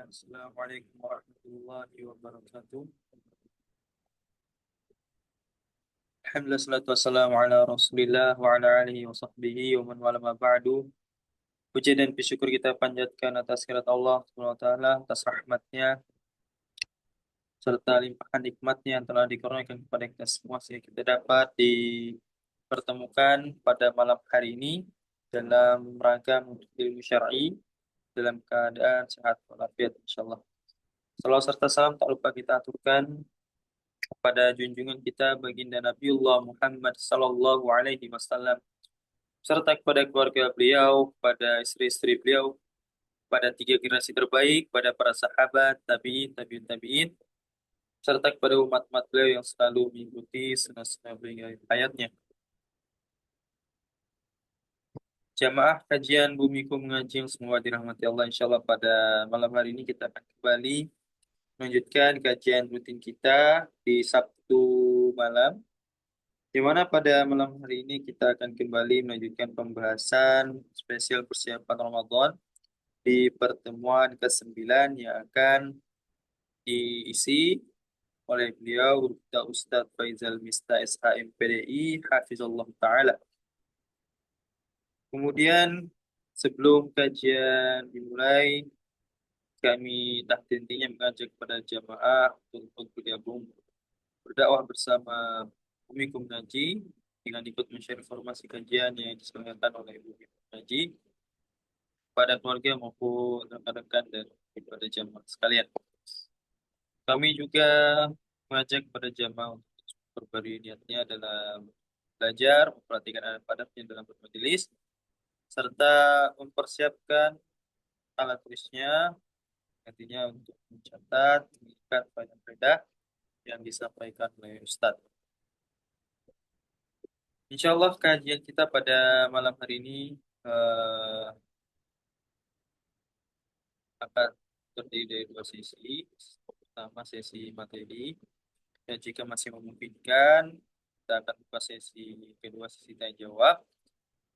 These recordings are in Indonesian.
Assalamualaikum warahmatullahi wabarakatuh. Alhamdulillah salatu wassalamu ala Rasulillah wa ala alihi wa sahbihi wa man wala ma ba'du. Puji dan syukur kita panjatkan atas kehadirat Allah Subhanahu wa taala, atas rahmatnya serta limpahan nikmatnya yang telah dikurniakan kepada kita semua sehingga kita dapat dipertemukan pada malam hari ini dalam rangka menuntut ilmu syar'i dalam keadaan sehat walafiat insyaallah. Salawat serta salam tak lupa kita aturkan kepada junjungan kita baginda Nabiullah Muhammad sallallahu alaihi wasallam serta kepada keluarga beliau, kepada istri-istri beliau, pada tiga generasi terbaik, pada para sahabat, tabi'in, tabi'in, tabi'in, serta kepada umat-umat beliau yang selalu mengikuti sunnah-sunnah beliau hayatnya. Jamaah kajian Bumiku Mengaji yang semua dirahmati Allah, insya Allah pada malam hari ini kita akan kembali melanjutkan kajian rutin kita di Sabtu malam. Di mana pada malam hari ini kita akan kembali melanjutkan pembahasan spesial persiapan Ramadan di pertemuan ke-9 yang akan diisi oleh beliau Ustadz Faizal Mista SHM PDI Hafizullah Ta'ala. Kemudian sebelum kajian dimulai, kami intinya mengajak kepada jamaah untuk bergabung berdakwah bersama Umi Kumnaji dengan ikut men-share informasi kajian yang diselenggarakan oleh Ibu Kumnaji pada keluarga maupun rekan-rekan dan kepada jamaah sekalian. Kami juga mengajak kepada jamaah untuk berbagi niatnya dalam belajar, memperhatikan adab adabnya dalam bermajelis, serta mempersiapkan alat tulisnya, nantinya untuk mencatat, mengikat faedah-faedah yang disampaikan oleh Ustadz. Insya Allah kajian kita pada malam hari ini eh, akan terdiri dari dua sesi. Pertama sesi materi, dan jika masih memungkinkan, kita akan buka sesi kedua, sesi tanya jawab.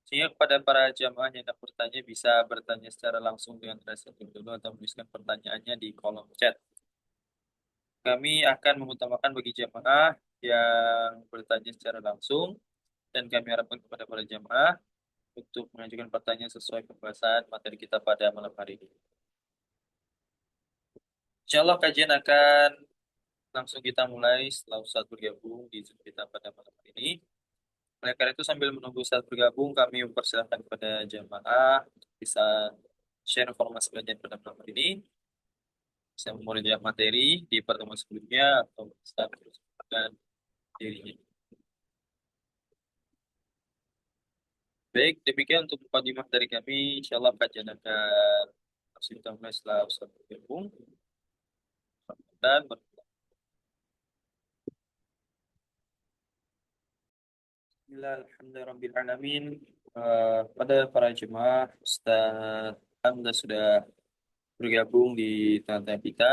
Sehingga kepada para jamaah yang hendak bertanya bisa bertanya secara langsung dengan rasa dulu atau menuliskan pertanyaannya di kolom chat. Kami akan mengutamakan bagi jamaah yang bertanya secara langsung dan kami harapkan kepada para jamaah untuk mengajukan pertanyaan sesuai pembahasan materi kita pada malam hari ini. Insya Allah kajian akan langsung kita mulai setelah Ustadz bergabung di Zoom kita pada malam hari ini. Oleh karena itu sambil menunggu Ustadz bergabung, kami mempersilahkan kepada jamaah untuk bisa share informasi kajian pada malam hari ini. Bisa memulai materi di pertemuan sebelumnya atau bisa meneruskan dirinya. Baik, demikian untuk mukadimah dari kami. Insya Allah kajian akan langsung kita mulai setelah Ustadz bergabung. Dan Bismillahirrahmanirrahim. Pada para jemaah, Ustaz Hamzah sudah bergabung di tengah-tengah kita,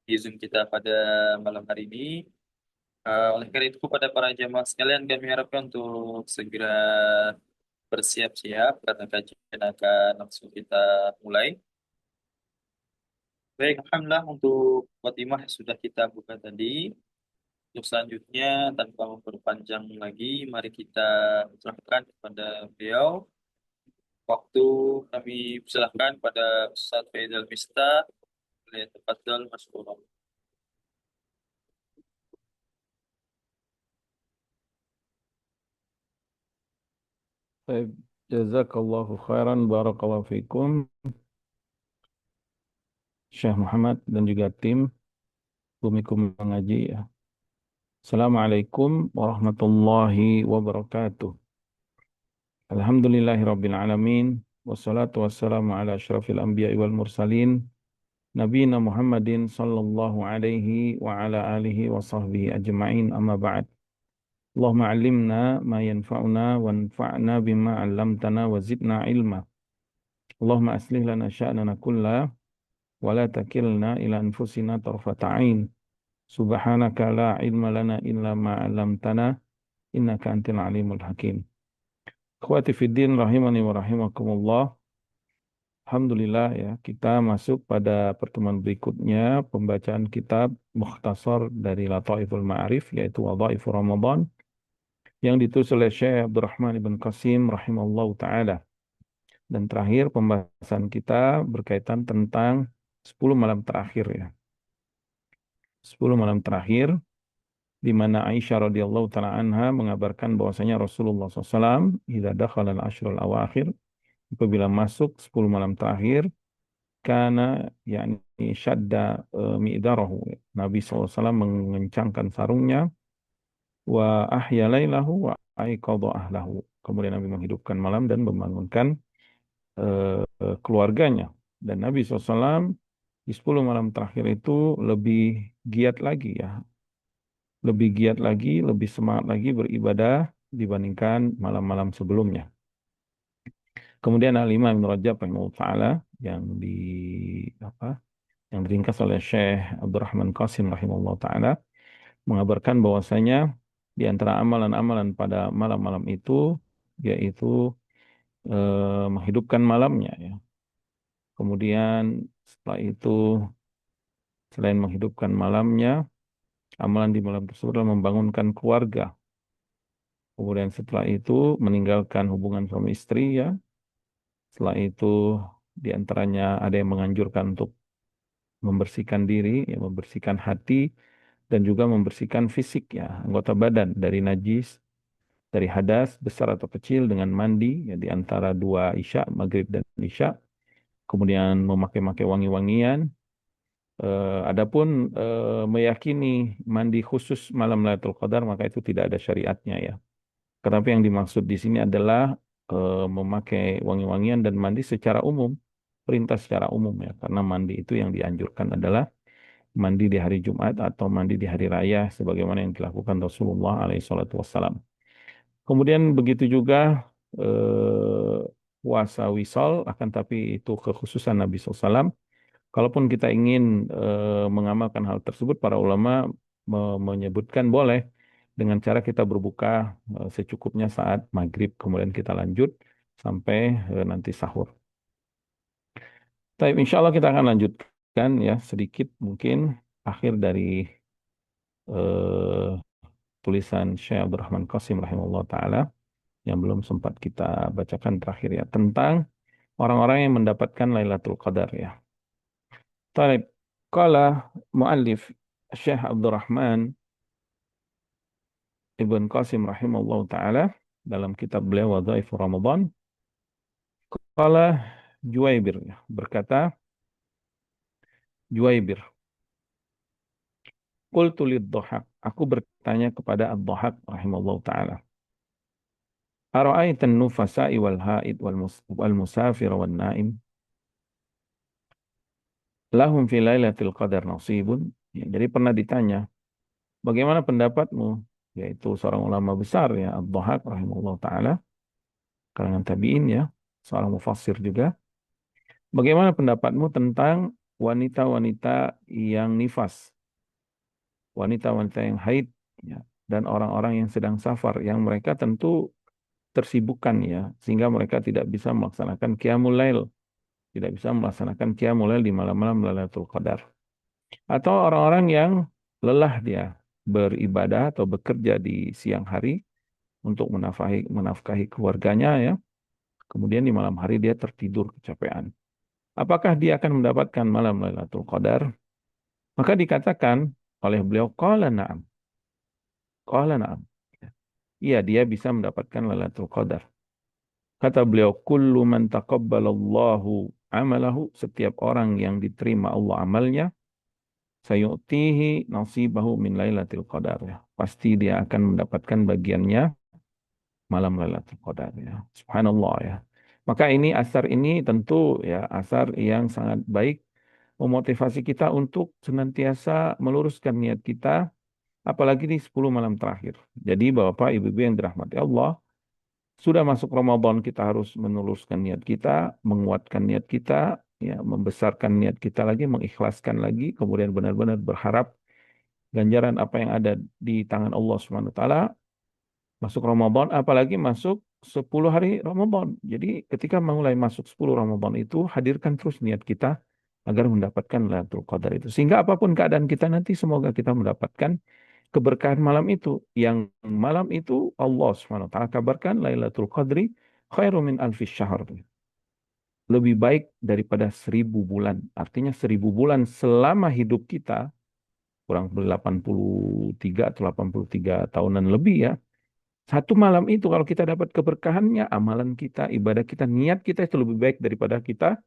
di Zoom kita pada malam hari ini. Oleh karena itu, kepada para jemaah sekalian, kami harapkan untuk segera bersiap-siap, karena kajian akan langsung kita mulai. Baik, Alhamdulillah untuk khotimah sudah kita buka tadi. Untuk selanjutnya, tanpa memperpanjang lagi, mari kita serahkan kepada beliau. Waktu kami persilahkan pada Ustaz Faizal Mista. Boleh tafadhal masykurah. Baik, jazakallahu khairan, barakallahu fikum, Syekh Muhammad dan juga tim Bumikum Mengaji ya. Assalamualaikum warahmatullahi wabarakatuh. Alhamdulillahi rabbil alamin. Wassalatu wassalamu ala asyrafil anbiya'i wal mursalin. Nabiyina Muhammadin sallallahu alaihi wa ala alihi wa sahbihi ajma'in amma ba'd. Allahumma alimna ma yanfa'una wanfa'na bima 'allamtana wa zidna ilma. Allahumma aslih lana sya'nana kullah ولا تكلنا إلى أنفسنا طرفة عين سبحانك لا علم لنا إلا ما علمتنا إنك أنت العليم الحكيم. Akhwati fi din rahimani wa rahimakumullah. Alhamdulillah ya, kita masuk pada pertemuan berikutnya pembacaan kitab Mukhtasar dari Lataiful Ma'arif yaitu Wadhaifur Ramadan yang ditulis oleh Syekh Abdurrahman Ibn Qasim rahimallahu taala. Dan terakhir pembahasan kita berkaitan tentang 10 malam terakhir ya. 10 malam terakhir di mana Aisyah radhiyallahu taala anha mengabarkan bahwasanya Rasulullah SAW idza dakhala al-ashrul awakhir apabila masuk 10 malam terakhir karena yakni syadda mi'darahu. Nabi SAW mengencangkan sarungnya wa ahya lailahu wa aiqadha ahlahu. Kemudian Nabi menghidupkan malam dan membangunkan keluarganya. Dan Nabi SAW di 10 malam terakhir itu lebih giat lagi ya. Lebih giat lagi, lebih semangat lagi beribadah dibandingkan malam-malam sebelumnya. Kemudian Al-Imam Ibn Rajab rahimahullah taala yang di apa yang diringkas oleh Syekh Abdurrahman Qasim rahimahullah taala mengabarkan bahwasanya di antara amalan-amalan pada malam-malam itu yaitu menghidupkan malamnya ya. Kemudian setelah itu selain menghidupkan malamnya, amalan di malam tersebut adalah membangunkan keluarga. Kemudian setelah itu meninggalkan hubungan suami istri ya. Setelah itu di antaranya ada yang menganjurkan untuk membersihkan diri, ya, membersihkan hati dan juga membersihkan fisik ya, anggota badan dari najis, dari hadas besar atau kecil dengan mandi ya di antara dua isya, maghrib dan isya. Kemudian memakai wangi-wangian. Adapun meyakini mandi khusus malam Lailatul Qadar maka itu tidak ada syariatnya ya. Tetapi yang dimaksud di sini adalah memakai wangi-wangian dan mandi secara umum, perintah secara umum ya. Karena mandi itu yang dianjurkan adalah mandi di hari Jumat atau mandi di hari raya sebagaimana yang dilakukan Rasulullah alaihissalam. Kemudian begitu juga puasa wisol, akan tapi itu kekhususan Nabi SAW. Kalaupun kita ingin mengamalkan hal tersebut, para ulama menyebutkan boleh dengan cara kita berbuka secukupnya saat maghrib, kemudian kita lanjut sampai nanti sahur. Tapi insya Allah kita akan lanjutkan ya sedikit mungkin akhir dari eh, tulisan Syekh Abdurrahman Qasim rahimahullah taala yang belum sempat kita bacakan terakhir ya tentang orang-orang yang mendapatkan Lailatul Qadar ya. Taib qala muallif Syekh Abdurrahman Ibn Qasim rahimahullah taala dalam kitab beliau Wadhaifur Ramadan qala Juwaibir ya, berkata Juwaibir qultu lid-Dhahak aku bertanya kepada Ad-Dhahak rahimahullah taala ara'aitan nufasa'i wal haid wal musafir wal naim lahum fi lailatul qadar nasibun. Ya, jadi pernah ditanya, bagaimana pendapatmu? Yaitu seorang ulama besar ya, Ad-Dhahak rahimahullah taala, kalangan tabi'in ya, seorang mufassir juga. Bagaimana pendapatmu tentang wanita-wanita yang nifas, wanita-wanita yang haid ya, dan orang-orang yang sedang safar yang mereka tentu tersibukkan ya, sehingga mereka tidak bisa melaksanakan qiyamul lail, tidak bisa melaksanakan qiyamul lail di malam-malam Lailatul Qadar. Atau orang-orang yang lelah dia beribadah atau bekerja di siang hari untuk menafkahi keluarganya ya. Kemudian di malam hari dia tertidur kecapean. Apakah dia akan mendapatkan malam Lailatul Qadar? Maka dikatakan oleh beliau, qala na'am. Qala na'am. Iya, dia bisa mendapatkan Lailatul Qadar. Kata beliau, kullu man taqabbalallahu amalahu, setiap orang yang diterima Allah amalnya, sayu'tihi nasibahu min lailatul qadar ya. Pasti dia akan mendapatkan bagiannya malam Lailatul Qadar ya. Subhanallah ya. Maka ini asar ini tentu ya asar yang sangat baik memotivasi kita untuk senantiasa meluruskan niat kita apalagi di 10 malam terakhir. Jadi Bapak Ibu-ibu yang dirahmati Allah, sudah masuk Ramadan kita harus meluruskan niat kita, menguatkan niat kita, ya, membesarkan niat kita lagi, mengikhlaskan lagi, kemudian benar-benar berharap ganjaran apa yang ada di tangan Allah Subhanahu wa taala masuk Ramadan apalagi masuk 10 hari Ramadan. Jadi ketika mulai masuk 10 Ramadan itu hadirkan terus niat kita agar mendapatkan Lailatul Qadar itu. Sehingga apapun keadaan kita nanti semoga kita mendapatkan keberkahan malam itu. Yang malam itu Allah Subhanahu wa taala kabarkan Lailatul Qadri khairu min alfi syahr. Lebih baik daripada 1.000 bulan. Artinya 1.000 bulan selama hidup kita kurang lebih 83 atau 83 tahunan lebih ya. Satu malam itu kalau kita dapat keberkahannya, amalan kita, ibadah kita, niat kita itu lebih baik daripada kita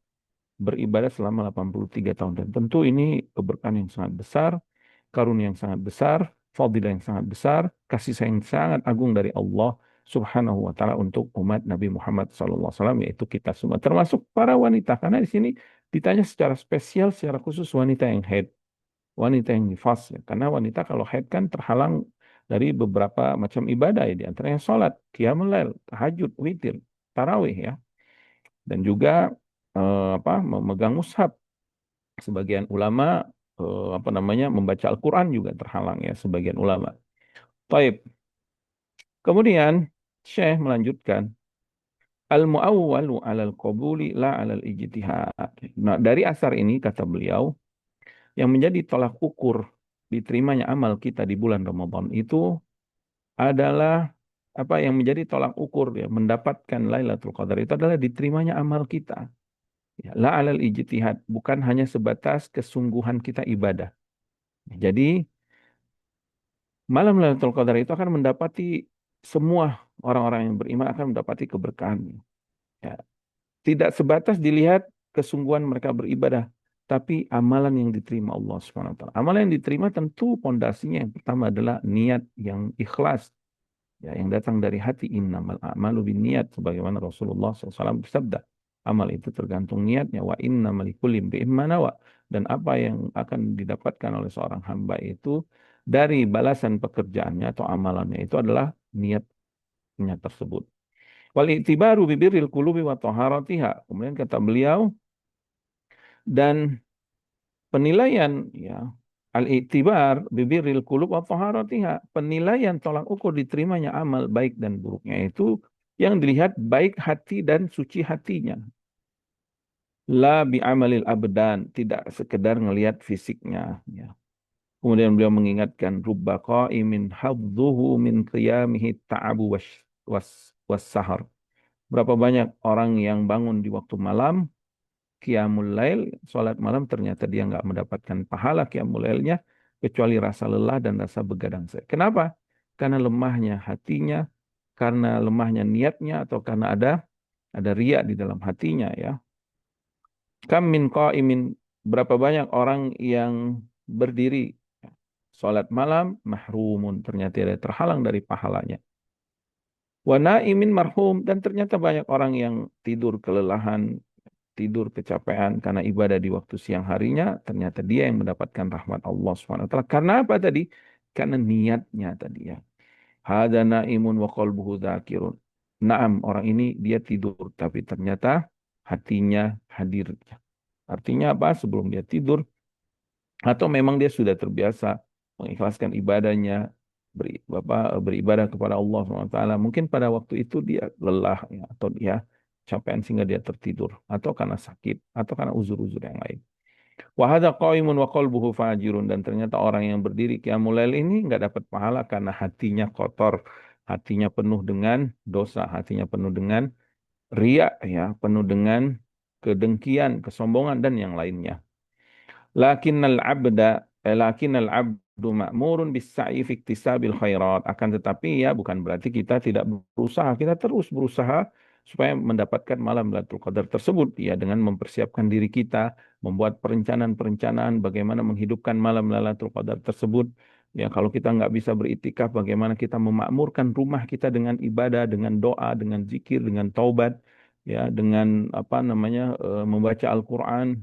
beribadah selama 83 tahun. Dan tentu ini keberkahan yang sangat besar, karunia yang sangat besar, fadilah yang sangat besar, kasih sayang yang sangat agung dari Allah Subhanahu wa taala untuk umat Nabi Muhammad SAW, yaitu kita semua termasuk para wanita, karena di sini ditanya secara spesial, secara khusus wanita yang haid, wanita yang nifas ya. Karena wanita kalau haid kan terhalang dari beberapa macam ibadah ya, di antaranya sholat, qiyamul lail, tahajud, witir, tarawih ya, dan juga memegang mushaf. Sebagian ulama apa namanya membaca Al-Quran juga terhalang ya sebagian ulama. Taib. Kemudian Syekh melanjutkan al-mu'awwalu 'alal qabuli la 'alal ijtihad. Nah, dari asar ini kata beliau yang menjadi tolak ukur diterimanya amal kita di bulan Ramadan itu adalah apa yang menjadi tolak ukur ya mendapatkan Lailatul Qadar itu adalah diterimanya amal kita. Ya, la 'alal ijtihad, bukan hanya sebatas kesungguhan kita ibadah. Jadi malam Lailatul Qadar itu akan mendapati semua orang-orang yang beriman akan mendapati keberkahan. Ya, tidak sebatas dilihat kesungguhan mereka beribadah, tapi amalan yang diterima Allah Subhanahu wa taala. Amalan yang diterima tentu pondasinya yang pertama adalah niat yang ikhlas, ya, yang datang dari hati. Innamal a'malu binniyat, sebagaimana Rasulullah SAW bersabda. Amal itu tergantung niatnya. Wa innamal likulli imri'in ma nawa. Dan apa yang akan didapatkan oleh seorang hamba itu dari balasan pekerjaannya atau amalannya itu adalah niatnya tersebut. Wal i'tibaru bibirril qulubi wa taharatiha. Kemudian kata beliau, dan penilaian ya al-i'tibar bibirril qulub wa taharatiha. Penilaian tolak ukur diterimanya amal baik dan buruknya itu yang dilihat baik hati dan suci hatinya. La bi amalil abdan, tidak sekedar ngelihat fisiknya ya. Kemudian beliau mengingatkan rubba qa'imin hadduhu min qiyamihi ta'abu was was sahar. Berapa banyak orang yang bangun di waktu malam, qiyamul lail, sholat malam, ternyata dia nggak mendapatkan pahala qiyamul lailnya, kecuali rasa lelah dan rasa begadang. Kenapa? Karena lemahnya hatinya, karena lemahnya niatnya, atau karena ada riya di dalam hatinya ya. Kam min qaimin, berapa banyak orang yang berdiri sholat malam, mahrumun, ternyata dia terhalang dari pahalanya. Wa naimin marhum, dan ternyata banyak orang yang tidur kelelahan, tidur kecapean karena ibadah di waktu siang harinya, ternyata dia yang mendapatkan rahmat Allah SWT. Karena apa tadi? Karena niatnya tadi ya. Hada naimun wa qalbuhu dzakirun. Naam, orang ini dia tidur tapi ternyata hatinya hadir. Artinya apa? Sebelum dia tidur atau memang dia sudah terbiasa mengikhlaskan ibadahnya, beribadah kepada Allah SWT. Mungkin pada waktu itu dia lelah ya, atau dia capek sehingga dia tertidur, atau karena sakit, atau karena uzur-uzur yang lain. Wa hadza qaimun wa qalbuhu fajirun, dan ternyata orang yang berdiri qiyamul lail ini nggak dapat pahala karena hatinya kotor, hatinya penuh dengan dosa, hatinya penuh dengan riya ya, penuh dengan kedengkian, kesombongan dan yang lainnya. Lakinnal abdu ma'murun bis-sa'i fi iktisabil khairat. Akan tetapi ya bukan berarti kita tidak berusaha. Kita terus berusaha supaya mendapatkan malam Lailatul Qadar tersebut ya, dengan mempersiapkan diri kita, membuat perencanaan-perencanaan bagaimana menghidupkan malam Lailatul Qadar tersebut. Ya, kalau kita nggak bisa beriktikaf, bagaimana kita memakmurkan rumah kita dengan ibadah, dengan doa, dengan zikir, dengan taubat, ya, dengan apa namanya membaca Al-Quran.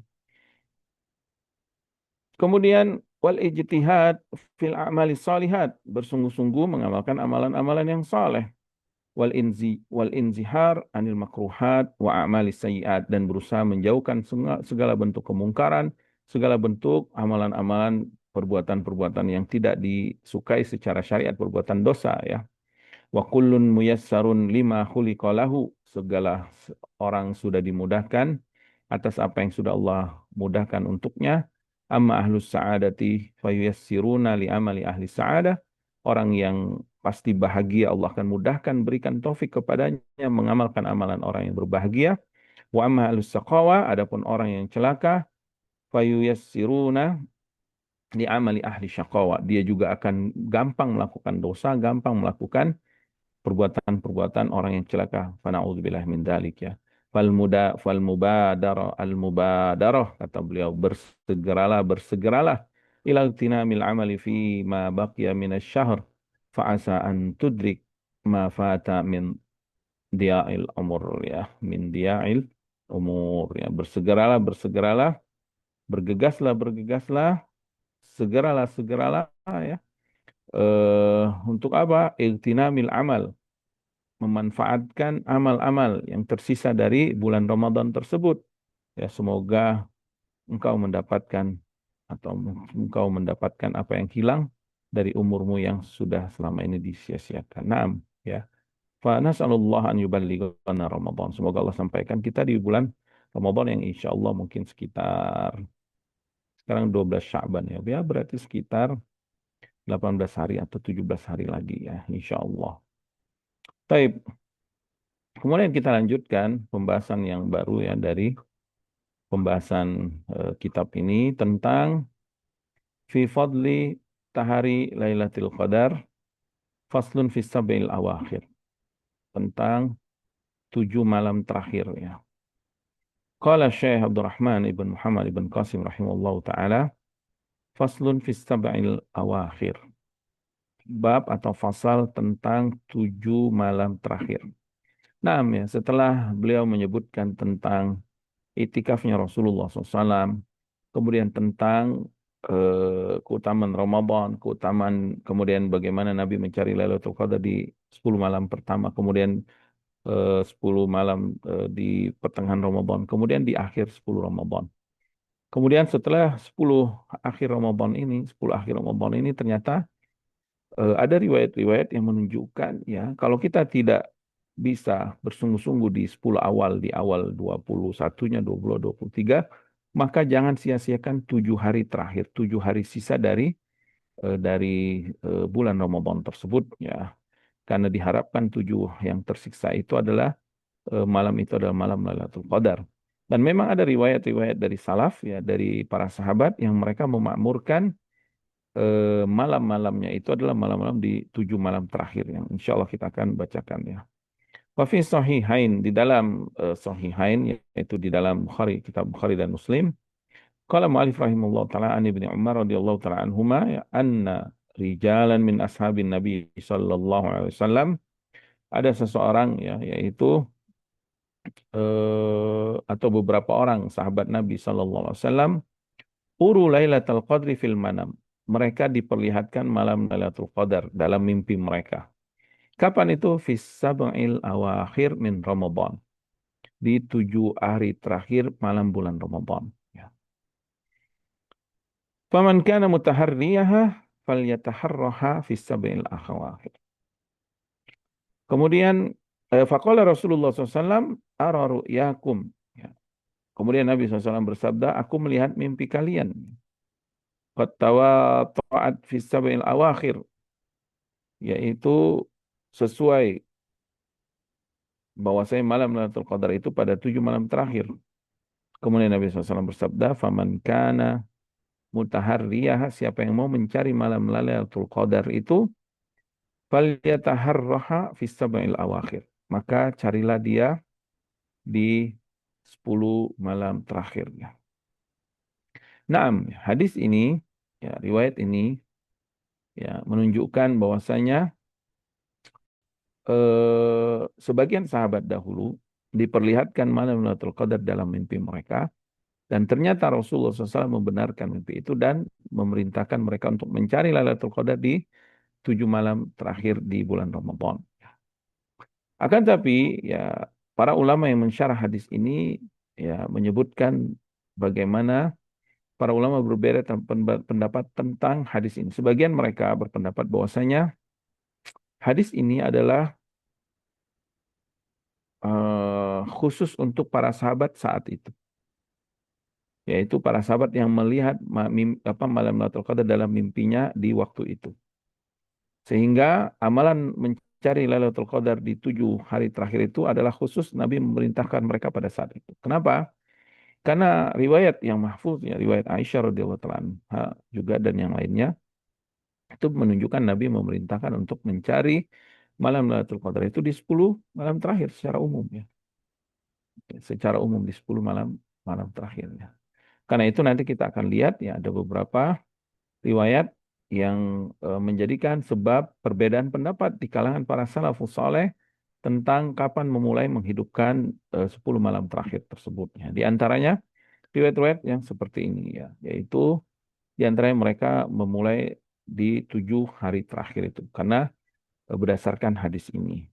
Kemudian wal ijtihad fil a'mali salihat, bersungguh-sungguh mengamalkan amalan-amalan yang saleh. Wal inzihar anil makruhat wa a'mali sayyiat, dan berusaha menjauhkan segala bentuk kemungkaran, segala bentuk amalan-amalan perbuatan-perbuatan yang tidak disukai secara syariat, perbuatan dosa ya. Wa kullun muyassarun lima khuliqa lahu. Segala orang sudah dimudahkan atas apa yang sudah Allah mudahkan untuknya. Amma ahlus sa'adati fayuyassiruna li amali ahli sa'adah. Orang yang pasti bahagia Allah akan mudahkan berikan taufik kepadanya mengamalkan amalan orang yang berbahagia. Wa amma ahlus saqawa, adapun orang yang celaka, fayuyassiruna li amali ahli syaqawa. Dia juga akan gampang melakukan dosa, gampang melakukan perbuatan-perbuatan orang yang celaka. Fana'udzubillah min dzalik ya. Fal mubadarah al mubadarah kata beliau bersegeralah ila tinamil amali fi ma baqiya min asy-syahr fa'asa an tudrik ma fata min dia'il umur ya, min dia'il umur ya. Bersegeralah, bergegaslah, segeralah ya. Untuk apa? Igtinamil amal, memanfaatkan amal-amal yang tersisa dari bulan Ramadan tersebut. Ya, semoga engkau mendapatkan atau engkau mendapatkan apa yang hilang dari umurmu yang sudah selama ini disia-siakan. Naam, ya. Fa nas'alullah an yuballighana Ramadan. Semoga Allah sampaikan kita di bulan Ramadan yang insya Allah mungkin sekitar sekarang 12 Sya'ban ya. Ya berarti sekitar 18 hari atau 17 hari lagi ya, insya Allah. Taib. Kemudian kita lanjutkan pembahasan yang baru ya dari pembahasan kitab ini tentang fi fadli tahari Lailatul Qadar faslun fi sab'il awakhir, tentang 7 malam terakhir ya. Qala Syekh Abdurrahman ibn Muhammad ibn Qasim rahimahullahu taala faslun fi sab'il awakhir, bab atau fasal tentang 7 malam terakhir. Nah, ya, setelah beliau menyebutkan tentang itikafnya Rasulullah SAW, kemudian tentang keutamaan Ramadan, keutamaan kemudian bagaimana Nabi mencari Lailatul Qadar di 10 malam pertama, kemudian 10 malam di pertengahan Ramadan, kemudian di akhir 10 Ramadan. Kemudian setelah 10 akhir Ramadan ini ternyata ada riwayat-riwayat yang menunjukkan ya kalau kita tidak bisa bersungguh-sungguh di 10 awal, di awal 21-nya, 20, 23, maka jangan sia-siakan 7 hari terakhir, 7 hari sisa dari bulan Ramadan tersebut ya. Karena diharapkan 7 yang tersiksa itu adalah malam itu adalah malam Lailatul Qadar. Dan memang ada riwayat-riwayat dari salaf ya, dari para sahabat yang mereka memakmurkan malam-malamnya itu adalah malam-malam di 7 malam terakhir yang insya Allah kita akan bacakan ya. Wa fi sahihain, di dalam sahihain yaitu di dalam Bukhari, kitab Bukhari dan Muslim. Qala mu'alif rahimahullah ta'ala an Ibnu Umar radhiyallahu ta'ala anhuma ya anna rijalan min ashabin Nabi sallallahu alaihi wasallam, ada seseorang ya yaitu atau beberapa orang sahabat Nabi sallallahu alaihi wasallam uru Lailatul Qadri fil manam. Mereka diperlihatkan malam Lailatul Qadar dalam mimpi mereka. Kapan itu? Fis sab'il awakhir min Ramadan. Di 7 hari terakhir malam bulan Ramadan. Ya. Faman kana mutaharriyaha falyataharraha fis sab'il awakhir. Kemudian faqala Rasulullah SAW ara ru'yakum. Ya. Kemudian Nabi SAW bersabda, aku melihat mimpi kalian. Qad tawata'at fis sab'il awakhir. Yaitu sesuai bahwasanya malam Lailatul Qadar itu pada 7 malam terakhir. Kemudian Nabi SAW bersabda, "Faman kana mutaharriyah, siapa yang mau mencari malam Lailatul Qadar itu, falyataharraha fis sab'il awakhir." Maka carilah dia di 10 malam terakhirnya. Naam, hadis ini, ya, riwayat ini ya menunjukkan bahwasanya sebagian sahabat dahulu diperlihatkan malam Lailatul Qadar dalam mimpi mereka. Dan ternyata Rasulullah SAW membenarkan mimpi itu dan memerintahkan mereka untuk mencari Lailatul Qadar di 7 malam terakhir di bulan Ramadan. Akan tapi ya para ulama yang mensyarah hadis ini ya menyebutkan bagaimana para ulama berbeda pendapat tentang hadis ini. Sebagian mereka berpendapat bahwasanya hadis ini adalah khusus untuk para sahabat saat itu, yaitu para sahabat yang melihat malam Lailatul Qadar dalam mimpinya di waktu itu. Sehingga amalan mencari Lailatul Qadar di 7 hari terakhir itu adalah khusus Nabi memerintahkan mereka pada saat itu. Kenapa? Karena riwayat yang mahfuz, ya, riwayat Aisyah radhiyallahu taala anha juga dan yang lainnya itu menunjukkan Nabi memerintahkan untuk mencari malam Lailatul Qadar itu di 10 malam terakhir secara umum, ya. Secara umum di 10 malam malam terakhirnya. Karena itu nanti kita akan lihat, ya, ada beberapa riwayat yang menjadikan sebab perbedaan pendapat di kalangan para salafus saleh tentang kapan memulai menghidupkan 10 malam terakhir tersebut, ya. Di antaranya riwayat-riwayat yang seperti ini, ya, yaitu di antaranya mereka memulai di 7 hari terakhir itu karena berdasarkan hadis ini.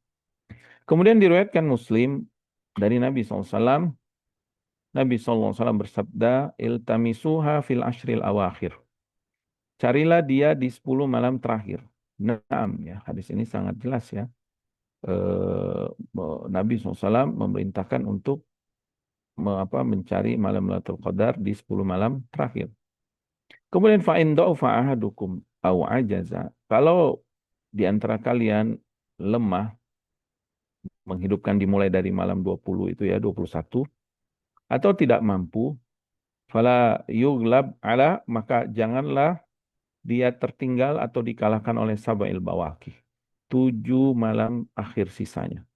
Kemudian diriwayatkan Muslim dari Nabi SAW, Nabi SAW bersabda, iltamisuha fil ashril awakhir. Carilah dia di 10 malam terakhir. Naam, ya, hadis ini sangat jelas, ya. Nabi SAW memerintahkan untuk mencari malam Lailatul Qadar di 10 malam terakhir. Kemudian fa'in da'ufa ahadukum au ajaza. Kalau di antara kalian lemah menghidupkan dimulai dari malam 20 itu, ya, 21, atau tidak mampu, fala yughlab ala, maka janganlah dia tertinggal atau dikalahkan oleh Sabail Bawaqi. 7 malam akhir sisanya.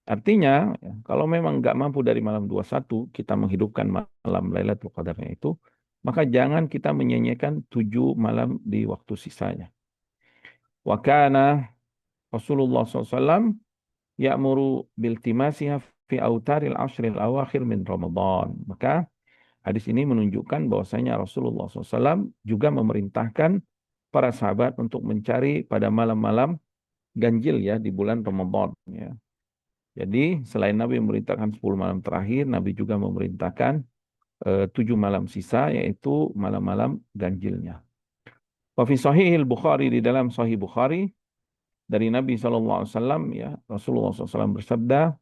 Artinya, ya, kalau memang nggak mampu dari malam 21, kita menghidupkan malam Lailatul Qadarnya itu, maka jangan kita menyanyikan 7 malam di waktu sisanya. Wa kana Rasulullah SAW ya'muru biltimasiha fi autaril ashril awakhir min Ramadan. Maka hadis ini menunjukkan bahwasanya Rasulullah SAW juga memerintahkan para sahabat untuk mencari pada malam-malam ganjil, ya, di bulan Ramadan, ya. Jadi selain Nabi memerintahkan 10 malam terakhir, Nabi juga memerintahkan 7 malam sisa, yaitu malam-malam ganjilnya. Wa fi Sahihil Bukhari, di dalam Sahih Bukhari dari Nabi SAW, ya, Rasulullah SAW bersabda,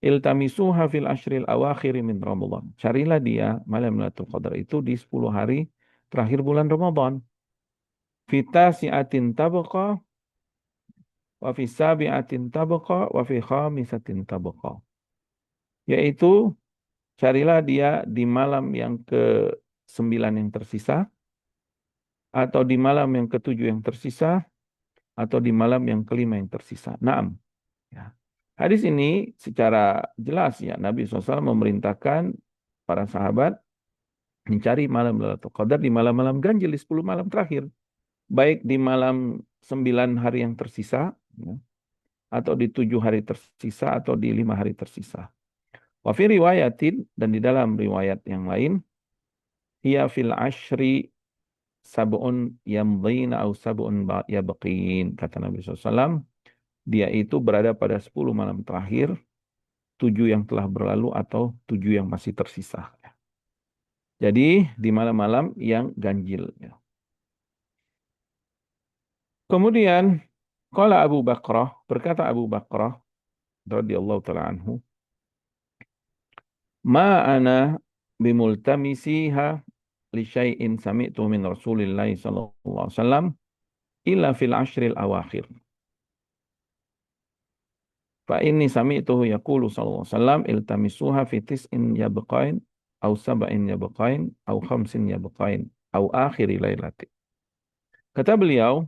iltamisuha fil ashril awakhir min Ramadan. Carilah dia malam Lailatul Qadar itu di 10 hari terakhir bulan Ramadan. Fita si'atin tabqa wa fi sabi'atin tabqa wa fi khamisatin tabqa. Yaitu carilah dia di malam yang ke-9 yang tersisa, atau di malam yang ke-7 yang tersisa, atau di malam yang ke-5 yang tersisa. Naam. Ya. Hadis ini secara jelas, ya, Nabi SAW memerintahkan para sahabat mencari malam Lailatul Qadar di malam-malam ganjil di 10 malam terakhir. Baik di malam 9 hari yang tersisa, ya, atau di 7 hari tersisa, atau di 5 hari tersisa. Wa fi riwayatin, dan di dalam riwayat yang lain, hiya fil ashri sab'un yamdhina au sab'un yabqin. Kata Nabi SAW, dia itu berada pada 10 malam terakhir, 7 yang telah berlalu atau 7 yang masih tersisa. Jadi di malam-malam yang ganjil, ya. Kemudian qala Abu Bakrah, berkata Abu Bakrah radhiyallahu taala anhu, ma ana bimultamisiha li syai'in sami'tu min Rasulillah sallallahu alaihi wasallam illa fil ashril awakhir. Fa inni sami'tuhu yaqulu sallallahu alaihi wasallam iltamisuha fi tis'in yabqain au sab'in yabqain au khamsin yabqain au akhiri lailati. Kata beliau,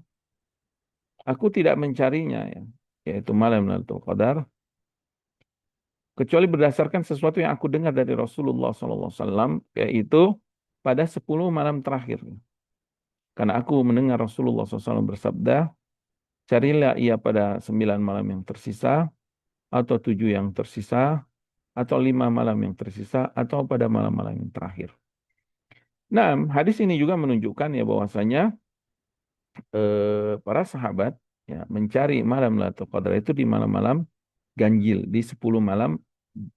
aku tidak mencarinya, ya, yaitu malam Lailatul Qadar, kecuali berdasarkan sesuatu yang aku dengar dari Rasulullah SAW, yaitu pada 10 malam terakhir. Karena aku mendengar Rasulullah SAW bersabda, carilah ia pada 9 malam yang tersisa, atau 7 yang tersisa, atau 5 malam yang tersisa, atau pada malam-malam yang terakhir. Nah, hadis ini juga menunjukkan, ya, bahwasanya para sahabat, ya, mencari malam Lailatul Qadar itu di malam-malam ganjil, di 10 malam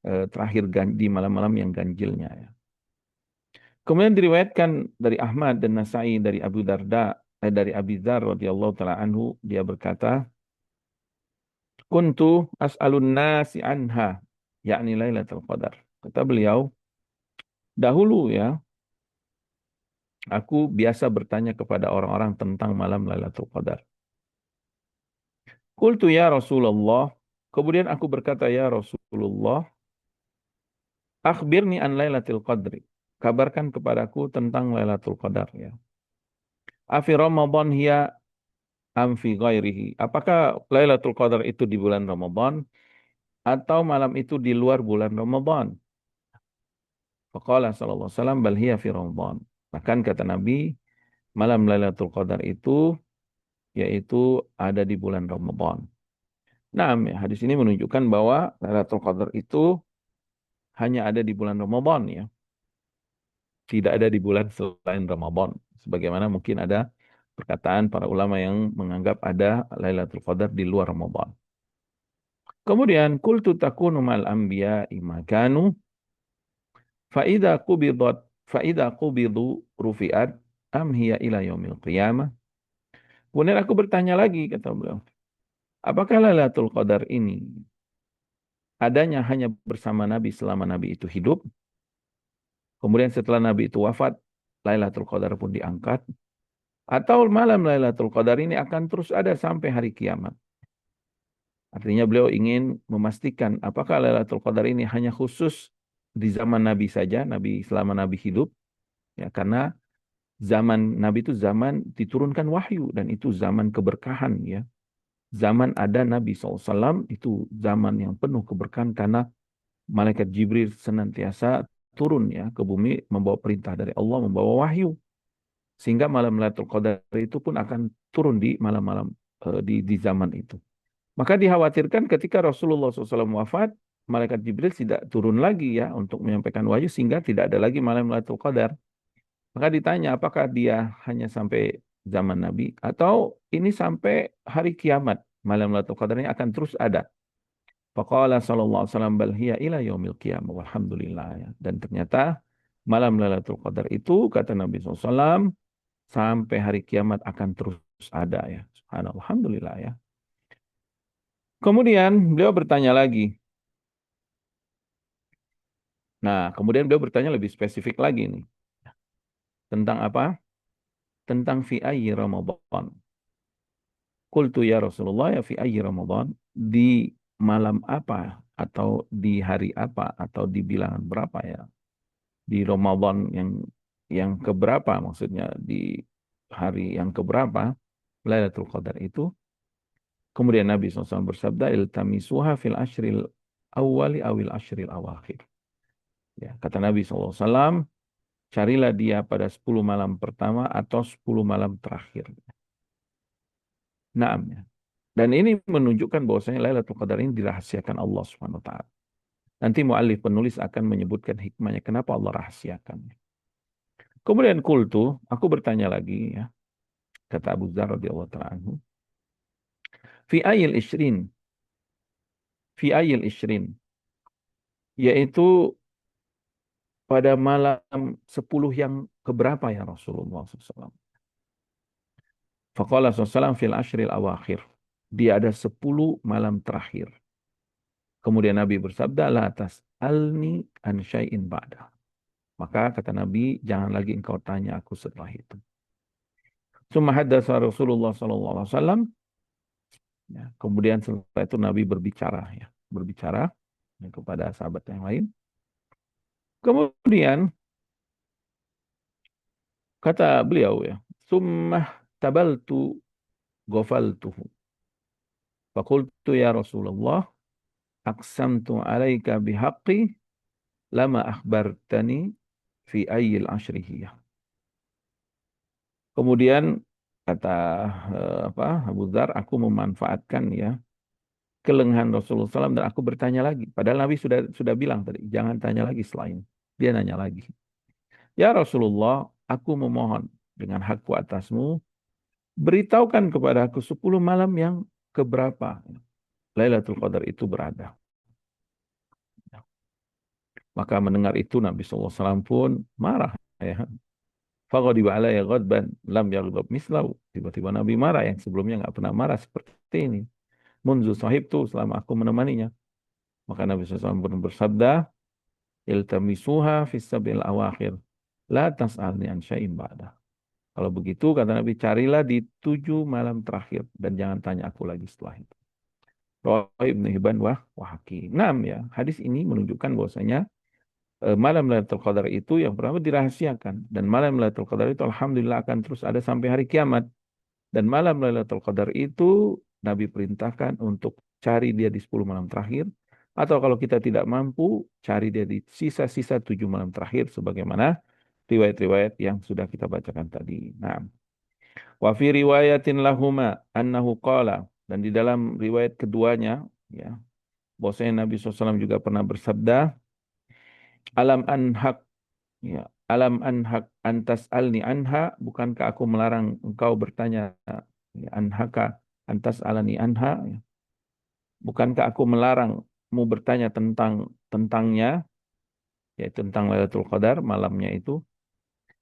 terakhir, di malam-malam yang ganjilnya, ya. Kemudian diriwayatkan dari Ahmad dan Nasai dari Abu Darda, dari Abi Dzar radhiyallahu taala anhu, dia berkata, kuntu as'alun nasi anha, yakni Lailatul Qadar. Kata beliau, dahulu ya, aku biasa bertanya kepada orang-orang tentang malam Lailatul Qadar. Qultu ya Rasulullah, kemudian aku berkata ya Rasulullah, akhbirni an Lailatul Qadri. Kabarkan kepadaku tentang Lailatul Qadar ya. Afi Ramadan hiya am fi ghairihi. Apakah Lailatul Qadar itu di bulan Ramadan atau malam itu di luar bulan Ramadan? Faqala sallallahu alaihi wasallam bal hiya fi Ramadan. Bahkan kata Nabi, malam Lailatul Qadar itu yaitu ada di bulan Ramadan. Nah, hadis ini menunjukkan bahwa Lailatul Qadar itu hanya ada di bulan Ramadan ya. Tidak ada di bulan selain Ramadan. Sebagaimana mungkin ada perkataan para ulama yang menganggap ada Lailatul Qadar di luar Ramadan. Kemudian qultu takunu ma'al anbiya'i makanu fa'idha qubidat fa'idha qubidu rufi'at am hiya ila yaumil qiyamah. Kemudian aku bertanya lagi kata beliau, apakah Lailatul Qadar ini adanya hanya bersama Nabi selama Nabi itu hidup? Kemudian setelah Nabi itu wafat, Lailatul Qadar pun diangkat. Atau malam Lailatul Qadar ini akan terus ada sampai hari kiamat. Artinya beliau ingin memastikan apakah Lailatul Qadar ini hanya khusus di zaman Nabi saja, Nabi selama Nabi hidup, ya karena zaman Nabi itu zaman diturunkan wahyu dan itu zaman keberkahan ya. Zaman ada Nabi SAW itu zaman yang penuh keberkahan karena malaikat Jibril senantiasa turun ya ke bumi membawa perintah dari Allah, membawa wahyu. Sehingga malam Lailatul Qadar itu pun akan turun di malam-malam di zaman itu. Maka dikhawatirkan ketika Rasulullah SAW wafat, malaikat Jibril tidak turun lagi ya untuk menyampaikan wahyu sehingga tidak ada lagi malam Lailatul Qadar. Maka ditanya apakah dia hanya sampai zaman Nabi atau ini sampai hari kiamat malam Lailatul Qadar ini akan terus ada. Faqala sallallahu alaihi wasallam bal hiya ila yaumil qiyamah walhamdulillah ya. Dan ternyata malam Lailatul Qadar itu kata Nabi SAW sampai hari kiamat akan terus ada ya. Subhanallah, alhamdulillah ya. Kemudian beliau bertanya lagi. Nah, kemudian beliau bertanya lebih spesifik lagi nih. Tentang apa? Tentang fi ayyi Ramadan. Qultu ya Rasulullah ya fi ayyi Ramadan. Di malam apa atau di hari apa atau di bilangan berapa ya? Di Ramadan yang keberapa maksudnya di hari yang keberapa Lailatul Qadar itu. Kemudian Nabi SAW bersabda iltamisuha fil ashril awwali awil ashril awakhir. Ya, kata Nabi SAW, carilah dia pada 10 malam pertama atau 10 malam terakhir. Naam ya. Dan ini menunjukkan bahwasanya Lailatul Qadar ini dirahasiakan Allah Subhanahu wa taala. Nanti muallif penulis akan menyebutkan hikmahnya kenapa Allah rahasiakan. Kemudian kultu, aku bertanya lagi ya, kata Abu Dzar radhiyallahu taala anhu, fi ayil ishrin, fi ayil ishrin, yaitu pada malam 10 yang keberapa ya Rasulullah SAW. Faqala SAW fil ashril awakhir. Dia ada 10 malam terakhir. Kemudian Nabi bersabda, la tas'alni an syai'in ba'da. Maka kata Nabi, jangan lagi engkau tanya aku setelah itu. Summa haddasa Rasulullah SAW. Ya, kemudian setelah itu Nabi berbicara ya, berbicara ya, kepada sahabat yang lain. Kemudian kata beliau ya, summa tabaltu ghafaltuhu. Fakultu ya Rasulullah, aqsamtu alaika bihaqqi lama akhbartani fi ayyil ashrihiyah. Kemudian kata Abu Dzar, aku memanfaatkan ya kelengahan Rasulullah SAW dan aku bertanya lagi. Padahal Nabi sudah bilang tadi, jangan tanya lagi selain. Dia nanya lagi. Ya Rasulullah, aku memohon dengan hakku atasmu, beritahukan kepada aku 10 malam yang keberapa Lailatul Qadar itu berada. Maka mendengar itu Nabi SAW pun marah. Ya. Faghadiba alayya ghadban lam yaghdab mislahu. Tiba-tiba Nabi marah yang sebelumnya nggak pernah marah seperti ini. munzu sahibtu, selama aku menemaninya. Maka Nabi SAW pun bersabda, iltamisuha fis sabil awakhir, la tas'alni an syai'in ba'da. Kalau begitu, kata Nabi, carilah di 7 malam terakhir dan jangan tanya aku lagi setelah itu. Rawi Ibnu Hibban wa Hakim. Naam ya, hadis ini menunjukkan bahwasanya malam Lailatul Qadar itu yang pertama dirahasiakan, dan malam Lailatul Qadar itu alhamdulillah akan terus ada sampai hari kiamat. Dan malam Lailatul Qadar itu Nabi perintahkan untuk cari dia di 10 malam terakhir, atau kalau kita tidak mampu, cari dia di sisa-sisa 7 malam terakhir sebagaimana riwayat-riwayat yang sudah kita bacakan tadi. Nah, wa fi riwayatin lahuma annahu qala, dan di dalam riwayat keduanya ya, bahwasanya Nabi SAW juga pernah bersabda, alam anhak, ya, alam anhak antas alni anha, bukankah aku melarang engkau bertanya, ya, anhaka antas alani anha, ya. Bukankah aku melarangmu bertanya tentangnya, yaitu tentang Lailatul Qadar malamnya itu.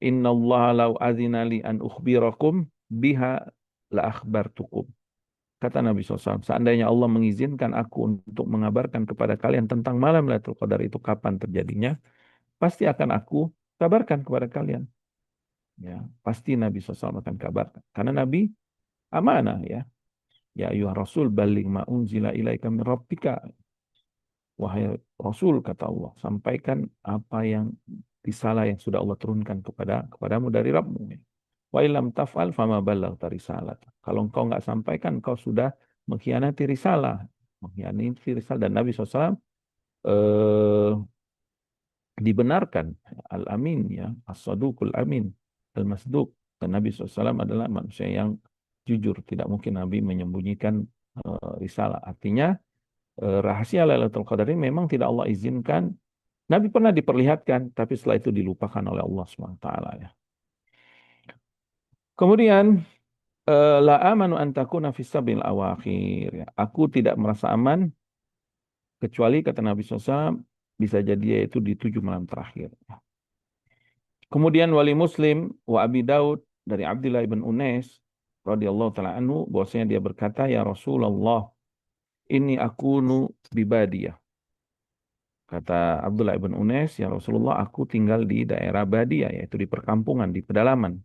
Innallaha law azina li an ukhbirakum biha la akhbartukum. Kata Nabi SAW, seandainya Allah mengizinkan aku untuk mengabarkan kepada kalian tentang malam Lailatul Qadar itu kapan terjadinya, pasti akan aku kabarkan kepada kalian. Ya, pasti Nabi SAW akan kabarkan. Karena Nabi amanah ya. Ya ayuhar Rasul baligh ma unzila ilaika min rabbika. Wahai Rasul, kata Allah, sampaikan apa yang risalah yang sudah Allah turunkan kepadamu dari Rabbmu. Wa illam taf'al fama ballaghta risalah. Kalau engkau nggak sampaikan, engkau sudah mengkhianati risalah. Mengkhianati risalah. Dan Nabi SAW eh, dibenarkan. Al-Amin, ya. As-Saduqul Amin. Al-Masduq. Dan Nabi SAW adalah manusia yang jujur. Tidak mungkin Nabi menyembunyikan risalah. Artinya, rahasia Lailatul Qadar ini memang tidak Allah izinkan. Nabi pernah diperlihatkan, tapi setelah itu dilupakan oleh Allah SWT. Ya. Kemudian, la amanu an takuna fis sabil awakhir. Ya. Aku tidak merasa aman, kecuali kata Nabi SAW, bisa jadi yaitu di 7 malam terakhir. Ya. Kemudian wali Muslim wa Abi Daud dari Abdullah ibn Unais radhiyallahu taala anhu, bahwasanya dia berkata, ya Rasulullah, ini aku nu bibadiyah. Kata Abdullah ibn Unais, ya Rasulullah, aku tinggal di daerah Badiyah, yaitu di perkampungan, di pedalaman.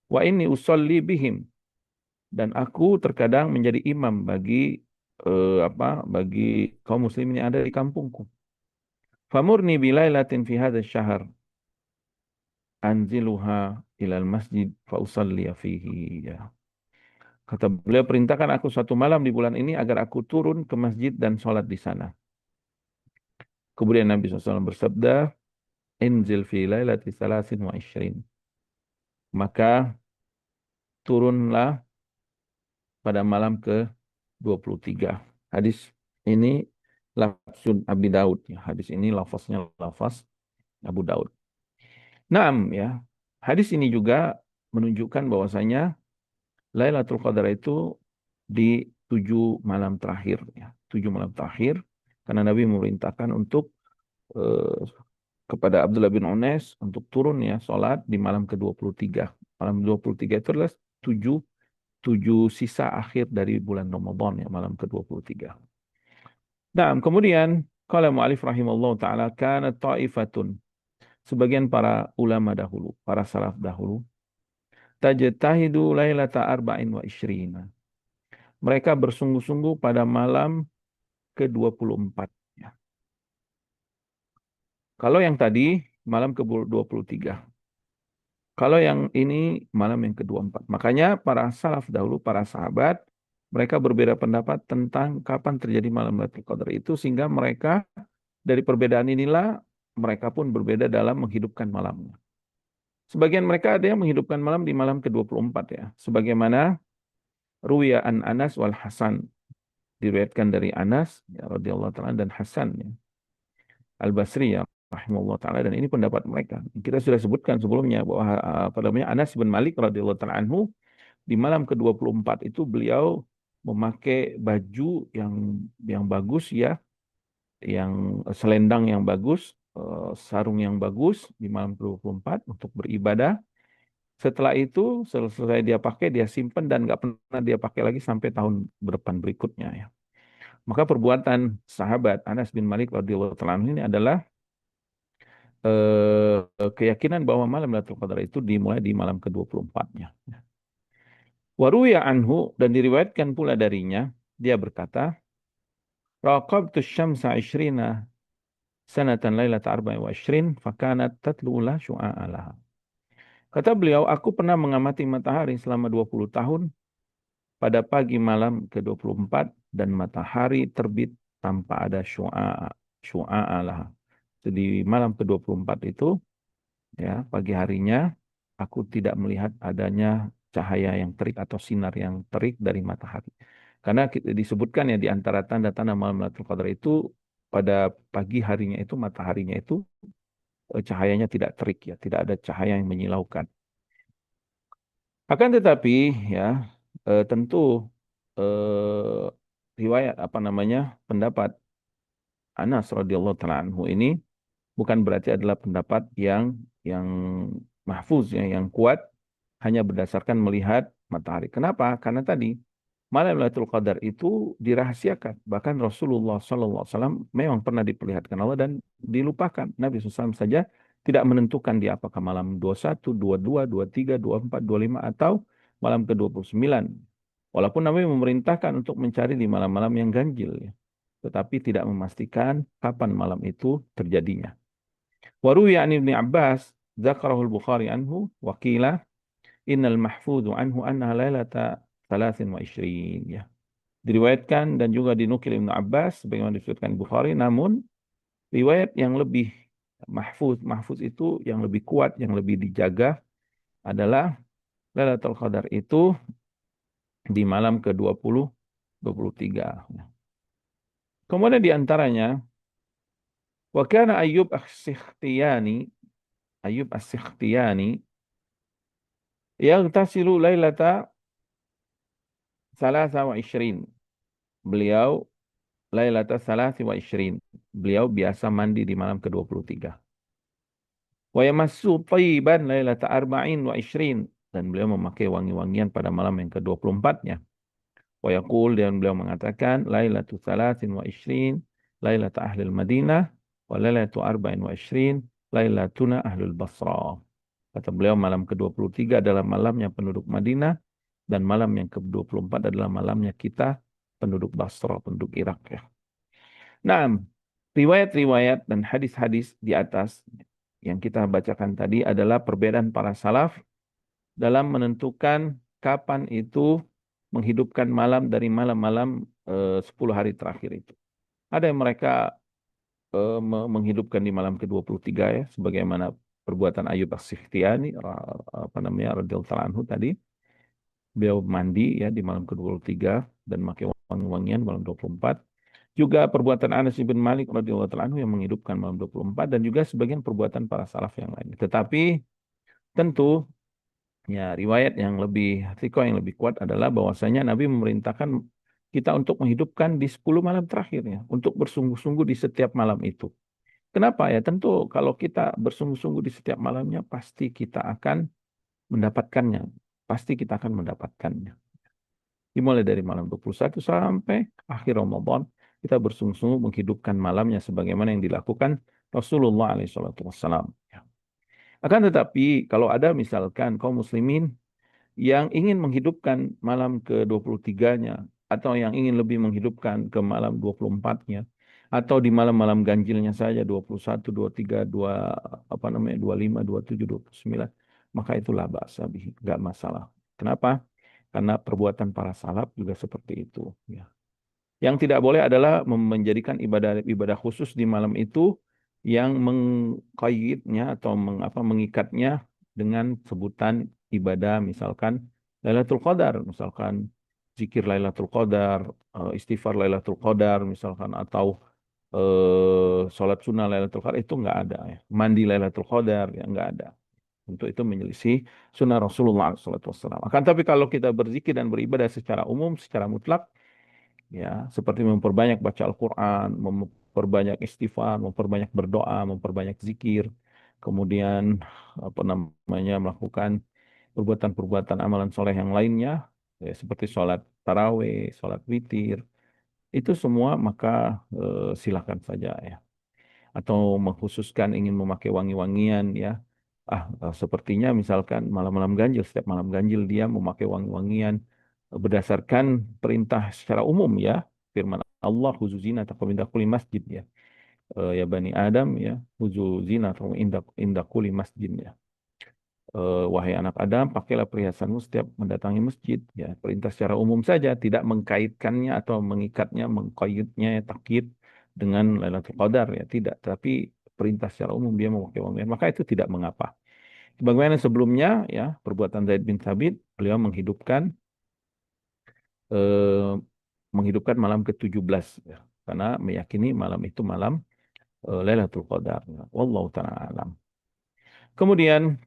Wa inni usolli bihim, dan aku terkadang menjadi imam bagi kaum muslimin yang ada di kampungku. Famurni bilailatin fi hadzal syahr anziluha ilal masjid fa usalli fihi. Ya. Kata beliau, perintahkan aku suatu malam di bulan ini agar aku turun ke masjid dan sholat di sana. Kemudian Nabi SAW bersabda, Inzil fi lailati salasin wa ishrin. Maka turunlah pada malam ke-23. Hadis ini lafzun Abi Daud. Ya. Hadis ini lafaznya lafaz Abu Daud. Naam ya. Hadis ini juga menunjukkan bahwasanya Lailatul Qadar itu di 7 malam terakhir. Ya. 7 malam terakhir. Karena Nabi memerintahkan untuk eh, kepada Abdullah bin Unais untuk turun ya sholat di malam ke-23. Malam 23 itu adalah 7 sisa akhir dari bulan Ramadan ya, malam ke-23. Nah, kemudian kalau mu'alif rahimahullah ta'ala, kana ta'ifatun, sebagian para ulama dahulu, para salaf dahulu, tajtahidu lailata arba'in wa isyrina. Mereka bersungguh-sungguh pada malam ke-24. Ya. Kalau yang tadi, malam ke-23. Kalau yang ini malam yang ke-24. Makanya para salaf dahulu, para sahabat, mereka berbeda pendapat tentang kapan terjadi malam Lailatul Qadar itu, sehingga mereka dari perbedaan inilah mereka pun berbeda dalam menghidupkan malamnya. Sebagian mereka ada yang menghidupkan malam di malam ke-24 ya. Sebagaimana Ruwiya an Anas wal Hasan, diriwayatkan dari Anas ya, radhiyallahu taala, dan Hasan ya, Al-Basri ya rahimahullah taala, dan ini pendapat mereka. Kita sudah sebutkan sebelumnya bahwa Anas bin Malik radhiyallahu taala anhu di malam ke-24 itu beliau memakai baju yang bagus ya, yang selendang yang bagus, sarung yang bagus di malam ke-24 untuk beribadah. Setelah itu selesai dia pakai, dia simpan dan nggak pernah dia pakai lagi sampai tahun depan berikutnya ya. Maka perbuatan sahabat Anas bin Malik radhiyallahu taala anhu ini adalah keyakinan bahwa malam Lailatul Qadar itu dimulai di malam ke-24-nya. Waruya anhu dan diriwayatkan pula darinya, dia berkata, Raqabtu syamsa 20 sanatan lailata 24 fakanat tatlu la syu'a'a laha. Kata beliau, aku pernah mengamati matahari selama 20 tahun pada pagi malam ke-24 dan matahari terbit tanpa ada syu'a'a laha. Jadi malam ke-24 itu ya pagi harinya aku tidak melihat adanya cahaya yang terik atau sinar yang terik dari matahari. Karena disebutkan ya di antara tanda-tanda malam Lailatul Qadar itu pada pagi harinya itu mataharinya itu cahayanya tidak terik ya, tidak ada cahaya yang menyilaukan. Akan tetapi ya tentu eh, riwayat apa namanya pendapat Anas radhiyallahu taala anhu ini bukan berarti adalah pendapat yang mahfuz ya, yang kuat hanya berdasarkan melihat matahari. Kenapa? Karena tadi malam Lailatul Qadar itu dirahasiakan. Bahkan Rasulullah SAW memang pernah diperlihatkan Allah dan dilupakan. Nabi SAW saja tidak menentukan di apakah malam 21, 22, 23, 24, 25 atau malam ke-29. Walaupun Nabi memerintahkan untuk mencari di malam-malam yang ganjil ya. Tetapi tidak memastikan kapan malam itu terjadinya. Waruwi an Ibni Abbas dzakarahu al-Bukhari anhu wa qila innal mahfudhu anhu annaha lailata 23 ya. Diriwayatkan dan juga dinukil Ibnu Abbas sebagaimana disebutkan Bukhari, namun riwayat yang lebih mahfuz itu yang lebih kuat, yang lebih dijaga adalah Lailatul Qadar itu di malam ke-20 23. Kemudian di antaranya wa kana Ayyub As-Sikhtiyani yaghtasilu lailata 23. Beliau lailata 23. Beliau biasa mandi di malam ke-23. Wa yamassu thayyiban lailata 24. Dan beliau memakai wangi-wangian pada malam yang ke-24-nya. Wa yaqul dan beliau mengatakan lailatu 23 lailata ahlil Madinah wa lailatu 24 lailatuna ahlul Basra. Kata beliau malam ke-23 adalah malamnya penduduk Madinah dan malam yang ke-24 adalah malamnya kita penduduk Basra, penduduk Irak ya. Nah, riwayat-riwayat dan hadis-hadis di atas yang kita bacakan tadi adalah perbedaan para salaf dalam menentukan kapan itu menghidupkan malam dari malam-malam 10 hari terakhir itu. Ada yang mereka menghidupkan di malam ke-23 ya, sebagaimana perbuatan Ayyub As-Sikhtiyani apa namanya radhiyallahu ta'ala anhu tadi. Beliau mandi ya di malam ke-23 dan pakai wangi-wangian malam 24. Juga perbuatan Anas bin Malik radhiyallahu ta'ala anhu yang menghidupkan malam 24 dan juga sebagian perbuatan para salaf yang lain. Tetapi tentu ya riwayat yang lebih riwayat yang lebih kuat adalah bahwasanya Nabi memerintahkan kita untuk menghidupkan di 10 malam terakhirnya, untuk bersungguh-sungguh di setiap malam itu. Kenapa ya? Tentu kalau kita bersungguh-sungguh di setiap malamnya pasti kita akan mendapatkannya. Pasti kita akan mendapatkannya. Dimulai dari malam 21 sampai akhir Ramadan, kita bersungguh-sungguh menghidupkan malamnya sebagaimana yang dilakukan Rasulullah SAW. Akan tetapi kalau ada misalkan kaum muslimin yang ingin menghidupkan malam ke-23-nya atau yang ingin lebih menghidupkan ke malam 24-nya atau di malam-malam ganjilnya saja 21, 23, 2 apa namanya 25, 27, 29, maka itulah ba'sa bihi, enggak masalah. Kenapa? Karena perbuatan para salaf juga seperti itu ya. Yang tidak boleh adalah menjadikan ibadah khusus di malam itu yang mengkaitnya atau mengikatnya dengan sebutan ibadah misalkan Lailatul Qadar, misalkan zikir Lailatul Qadar, istighfar Lailatul Qadar misalkan atau sholat sunnah Lailatul Qadar itu enggak ada ya. Mandi Lailatul Qadar ya enggak ada. Untuk itu menyelisih sunnah Rasulullah SAW. Akan tapi kalau kita berzikir dan beribadah secara umum, secara mutlak, ya seperti memperbanyak baca Al-Quran, memperbanyak istighfar, memperbanyak berdoa, memperbanyak zikir, kemudian apa namanya melakukan perbuatan-perbuatan amalan soleh yang lainnya, ya, seperti sholat tarawih, sholat witir, itu semua maka silakan saja ya. Atau mengkhususkan ingin memakai wangi-wangian ya. Sepertinya misalkan malam-malam ganjil, setiap malam ganjil dia memakai wangi-wangian berdasarkan perintah secara umum ya. Firman Allah, huzuzina taqwa inda kulli masjid ya. Ya Bani Adam ya, huzuzina taqwa inda kulli masjid ya. Wahai anak Adam, pakailah perhiasanmu setiap mendatangi masjid. Ya, perintah secara umum saja, tidak mengkaitkannya atau mengikatnya, mengkoyutnya, takyid dengan Lailatul Qadar ya, tidak. Tapi perintah secara umum dia memakai wangian, maka itu tidak mengapa. Sebagaimana sebelumnya ya, perbuatan Zaid bin Thabit, beliau eh, menghidupkan malam ke-17 ya, karena meyakini malam itu malam Lailatul Qadar. Ya. Wallahu taala alam. Kemudian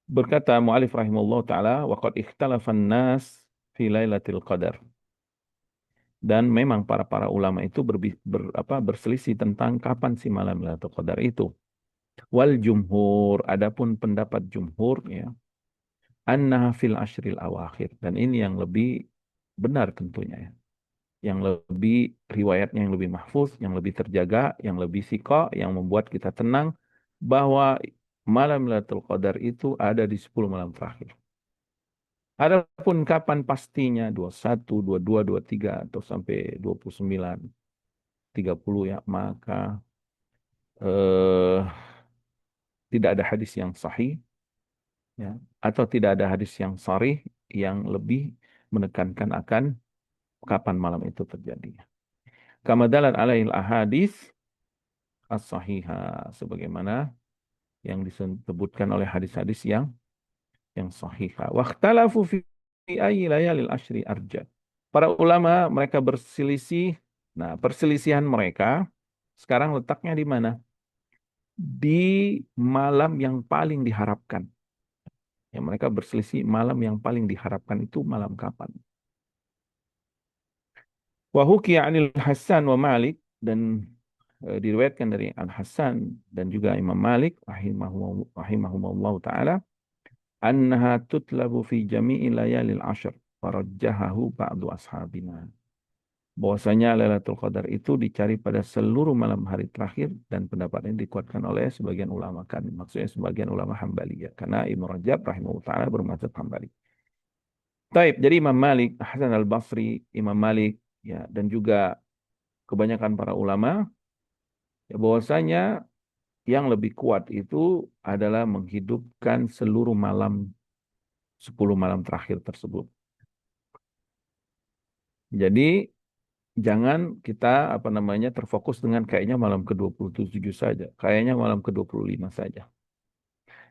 berkata mu'alif rahimahullah ta'ala, waqad ikhtalafan nas fi lailatul qadar. Dan memang para ulama itu berselisih tentang kapan si malam Lailatul Qadar itu. Wal jumhur, adapun pendapat jumhur ya, annaha fil ashril awakhir. Dan ini yang lebih benar tentunya ya. Yang lebih riwayatnya yang lebih mahfuz, yang lebih terjaga, yang lebih siko, yang membuat kita tenang bahwa malam Lailatul Qadar itu ada di 10 malam terakhir. Adapun kapan pastinya 21, 22, 23 atau sampai 29, 30 ya, maka eh, tidak ada hadis yang sahih ya, atau tidak ada hadis yang sharih yang lebih menekankan akan kapan malam itu terjadi. Kama dalat alaihil ahadis as-sahihah, sebagaimana yang disebutkan oleh hadis-hadis yang sahihah. Wakhtalafu fi ayyi layalil ashri arja. Para ulama mereka berselisih. Nah, perselisihan mereka sekarang letaknya di mana? Di malam yang paling diharapkan. Ya, mereka berselisih malam yang paling diharapkan itu malam kapan? Wa hukiya 'anil Hasan wa Malik, dan diriwayatkan dari Al Hasan dan juga Imam Malik rahimahumullah taala, annaha tutlabu fi jami'i layalil ashr, farajjahahu ba'du ashabina. Bahwasanya Lailatul Qadar itu dicari pada seluruh malam hari terakhir, dan pendapat ini dikuatkan oleh sebagian ulama kan, maksudnya sebagian ulama Hambali ya, karena Ibnu Rajab rahimahullah taala bermadzhab Hambali. Taib, jadi Imam Malik, Hasan al-Basri, Imam Malik ya, dan juga kebanyakan para ulama ya, bahwasanya yang lebih kuat itu adalah menghidupkan seluruh malam 10 malam terakhir tersebut. Jadi jangan kita terfokus dengan kayaknya malam ke-27 saja, kayaknya malam ke-25 saja.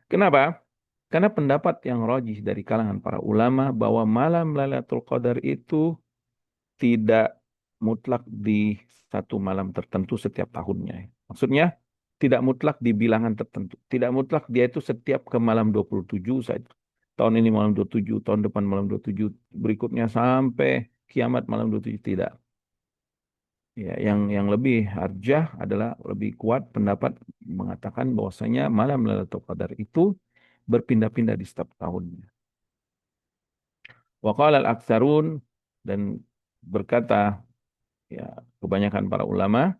Kenapa? Karena pendapat yang rajih dari kalangan para ulama bahwa malam Lailatul Qadar itu tidak mutlak di satu malam tertentu setiap tahunnya. Maksudnya tidak mutlak di bilangan tertentu. Tidak mutlak dia itu setiap ke malam 27 saja. Tahun ini malam 27, tahun depan malam 27, berikutnya sampai kiamat malam 27, tidak. Ya, yang lebih harjah adalah lebih kuat pendapat mengatakan bahwasanya malam Lailatul Qadar itu berpindah-pindah di setiap tahunnya. Wa qala al-aktsarun, dan berkata ya kebanyakan para ulama,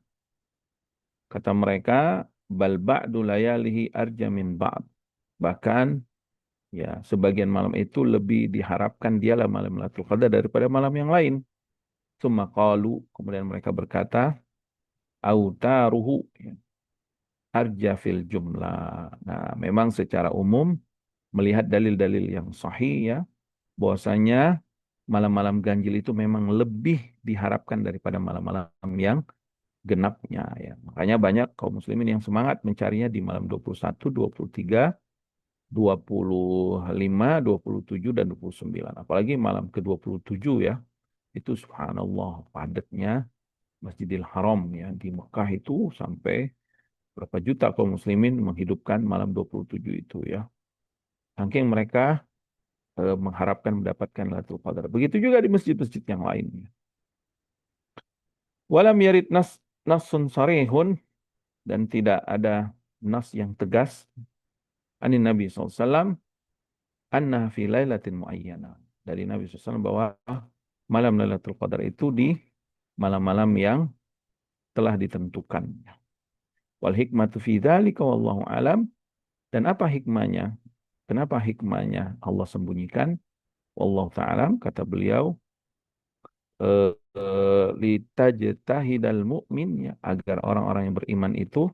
kata mereka, bal ba'du layalihi arja min ba'd. Bahkan ya sebagian malam itu lebih diharapkan dialah malam Lailatul Qadar daripada malam yang lain. Summa qalu, kemudian mereka berkata, autaruhu ya, arja fil jumlah. Nah, memang secara umum melihat dalil-dalil yang sahih ya, bahwasanya malam-malam ganjil itu memang lebih diharapkan daripada malam-malam yang genapnya ya. Makanya banyak kaum muslimin yang semangat mencarinya di malam 21, 23, 25, 27 dan 29. Apalagi malam ke-27 ya. Itu subhanallah padatnya Masjidil Haram ya, di Mekah itu sampai berapa juta kaum muslimin menghidupkan malam 27 itu ya. Saking mereka mengharapkan mendapatkan Lailatul Qadar. Begitu juga di masjid-masjid yang lainnya. Walam yarid nasun sarihun, dan tidak ada nas yang tegas anin Nabi SAW anna fi lailatin muayyana. Dari Nabi SAW bahwa malam Lailatul Qadar itu di malam-malam yang telah ditentukan. Wal hikmatu fi dzalika wallahu alam. Dan apa hikmahnya? Kenapa hikmahnya Allah sembunyikan? Wallahu ta'ala, kata beliau, litajtahidal mu'min, ya, agar orang-orang yang beriman itu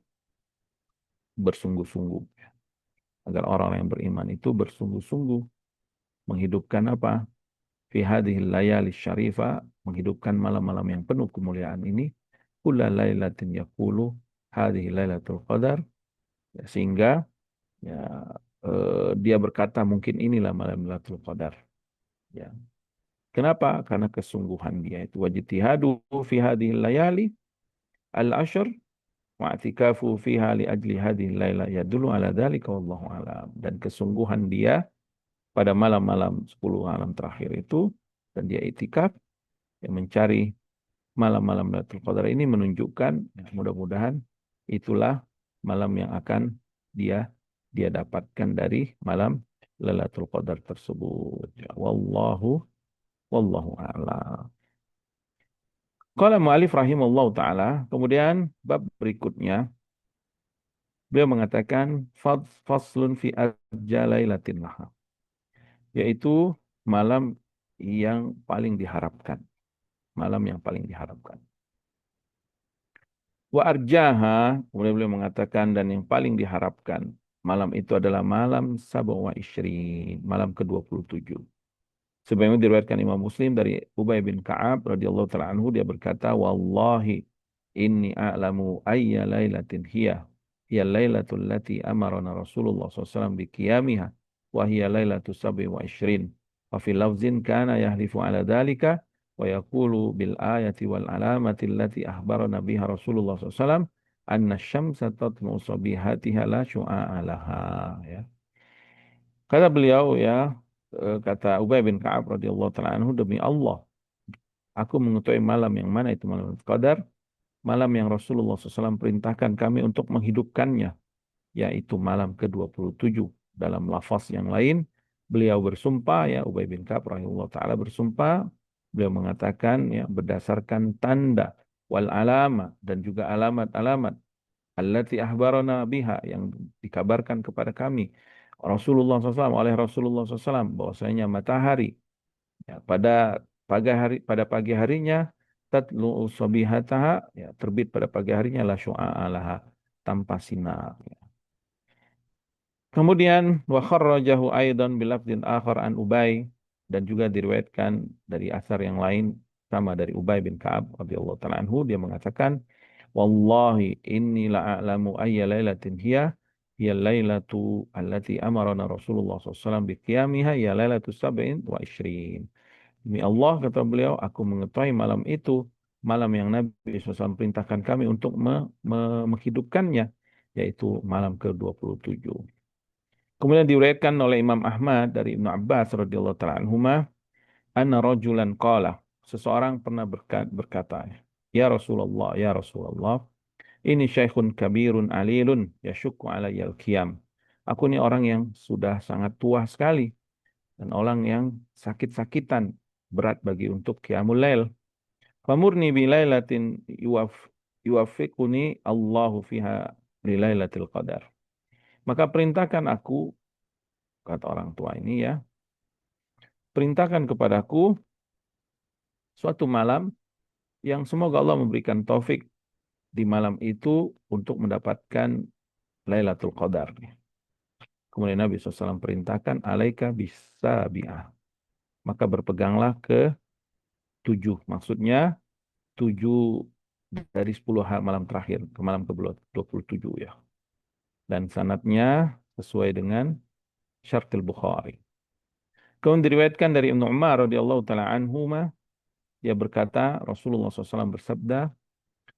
bersungguh-sungguh. Agar orang-orang yang beriman itu bersungguh-sungguh menghidupkan apa? Fi hadhil layali syarifah, menghidupkan malam-malam yang penuh kemuliaan ini, kulla lailatin yaqulu hadhihi lailatul qadar, ya, sehingga ya, dia berkata mungkin inilah malam Lailatul Qadar, ya. Kenapa? Karena kesungguhan dia itu wajtihadu fi hadhil layali al-ashr wa i'tikafu fiha li ajli hadhihi laila yadullu ala dzalika wallahu alam. Dan kesungguhan dia pada malam-malam 10 malam terakhir itu, dan dia itikaf yang mencari malam-malam Lailatul Qadar ini menunjukkan, ya, mudah-mudahan itulah malam yang akan dia dia dapatkan dari malam Lailatul Qadar tersebut. Ya, wallahu a'lam. Qala mu'alif rahimallahu taala, kemudian bab berikutnya beliau mengatakan faslun fi arja lailatin laha, yaitu malam yang paling diharapkan, malam yang paling diharapkan. Wa arjaha, kemudian beliau mengatakan dan yang paling diharapkan malam itu adalah malam Sab'a wa Ishrin, malam ke-27. Sebagaimana diriwayatkan Imam Muslim dari Ubay bin Ka'ab radhiyallahu taala anhu, dia berkata, "Wallahi inni a'lamu ayya lailatin hiya lailatul lati amarana Rasulullah SAW bi qiyamiha wa hiya lailatus sab'i wa ishrin." Wa fi lafzin kana yahlifu ala dhalika wa yaqulu bil ayati wal alamati allati akhbarana biha Rasulullah SAW anna asy-syamsa tatlu'u sabihatiha la syu'a'a laha, ya. Kata beliau, ya, kata Ubay bin Ka'ab radhiyallahu taala anhu, demi Allah, aku mengetahui malam yang mana itu malam Qadar, malam yang Rasulullah SAW perintahkan kami untuk menghidupkannya, yaitu malam ke-27. Dalam lafaz yang lain, beliau bersumpah, ya, Ubay bin Ka'ab radhiyallahu taala bersumpah, beliau mengatakan, ya, berdasarkan tanda wal alama dan juga alamat-alamat allati ahbarana biha, yang dikabarkan kepada kami Rasulullah SAW, oleh Rasulullah SAW, bahwasanya matahari, ya, pada pagi harinya tatlu'u sabihataha, ya, terbit pada pagi harinya la syu'a'a laha, tanpa sinar, ya. Kemudian wa kharrajahu aidan bilafdin akhar an Ubay, dan juga diriwayatkan dari asar yang lain sama dari Ubay bin Ka'ab radhiyallahu taala anhu, dia mengatakan, wallahi inni la'alamu ayya lailatin hiya lailatu allati amarana Rasulullah SAW bi qiyamiha ya lailatu sab'in wa ishrin. Demi Allah, kata beliau, aku mengetahui malam itu malam yang Nabi SAW perintahkan kami untuk menghidupkannya, yaitu malam ke-27. Kemudian diriwayatkan oleh Imam Ahmad dari Ibnu Abbas radhiyallahu taala anhuma, anna rajulan qala, seseorang pernah berkata, ya Rasulullah, ya Rasulullah, ini syekhun kabirun alilun yashukku alayyal qiyam. Aku ini orang yang sudah sangat tua sekali dan orang yang sakit-sakitan, berat bagi untuk qiyamul lail. Famurni bi lailatin yuwaffiquni Allahu fiha li lailatul qadar. Maka perintahkan aku, kata orang tua ini, ya, perintahkan kepadaku suatu malam yang semoga Allah memberikan taufik di malam itu untuk mendapatkan Lailatul Qadar. Kemudian Nabi SAW perintahkan, alaika bisabi'ah. Maka berpeganglah ke 7. Maksudnya 7 dari 10 malam terakhir, ke malam ke-27, ya. Dan sanadnya sesuai dengan syartil Bukhari. Kemudian diriwayatkan dari Ibnu Umar radhiyallahu taala anhuma, dia berkata, Rasulullah SAW bersabda,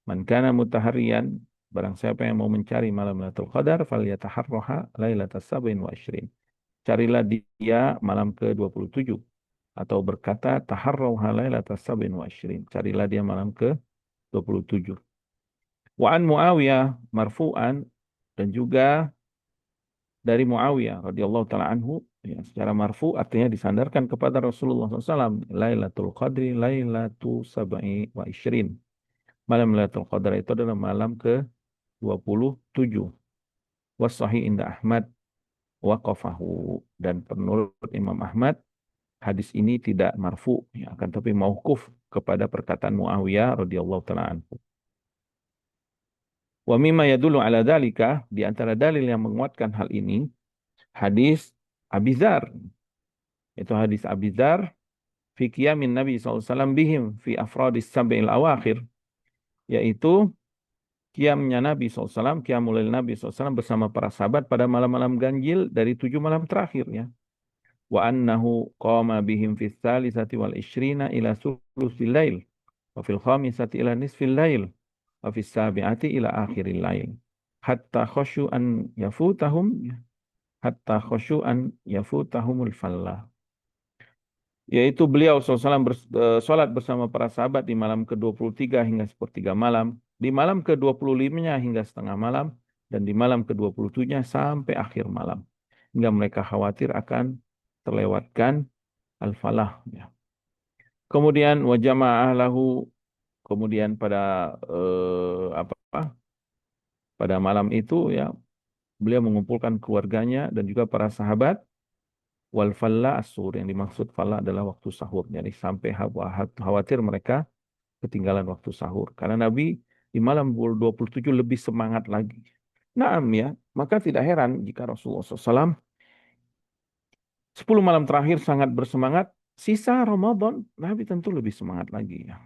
man kana mutahariyan, barang siapa yang mau mencari malam Lailatul Qadar, falyataharraha lailatas sab'in wa ishrin. Carilah dia malam ke-27, atau berkata taharrauha lailatas sab'in wa ishrin. Carilah dia malam ke-27. Wa an Muawiyah marfu'an, dan juga dari Muawiyah radhiyallahu taala anhu, Ya, secara marfu artinya disandarkan kepada Rasulullah SAW. Lailatul Qadri, Lailatul Sab'i wa Ishrin. Malam Lailatul Qadar itu adalah malam ke-27. Wasahih inda Ahmad waqafahu. Dan menurut Imam Ahmad, hadis ini tidak marfu, ya, akan tapi mauquf kepada perkataan Muawiyah radhiyallahu taala anhu. Wa mimma yadullu ala dzalika, di antara dalil yang menguatkan hal ini, hadis Abi Dzar. Itu hadis Abi Dzar fi qiyamin Nabi SAW bihim fi afradis sab'il awakhir, yaitu qiyamnya Nabi SAW, qiyamul lail Nabi SAW bersama para sahabat pada malam-malam ganjil dari 7 malam terakhir, ya. Wa annahu qama bihim fi tsalisati wal ishrina ila sulusil lail wa fil khamisati ila nisfil lail wa fis sabi'ati ila akhiril lail hatta khasyu an yafutahum hatta khasyu an yafutahumul fallah. Yaitu beliau SAW sholat bersama para sahabat di malam ke-23 hingga sepertiga malam, di malam ke-25-nya hingga setengah malam, dan di malam ke-27-nya sampai akhir malam. Hingga mereka khawatir akan terlewatkan al-falah. Ya. Kemudian wajama'ah lahu, kemudian pada pada malam itu, ya, beliau mengumpulkan keluarganya dan juga para sahabat. Wal falla as-suhur, yang dimaksud falla adalah waktu sahur. Jadi sampai khawatir mereka ketinggalan waktu sahur. Karena Nabi di malam 27 lebih semangat lagi. Naam, ya, maka tidak heran jika Rasulullah SAW 10 malam terakhir sangat bersemangat, sisa Ramadan Nabi tentu lebih semangat lagi, ya.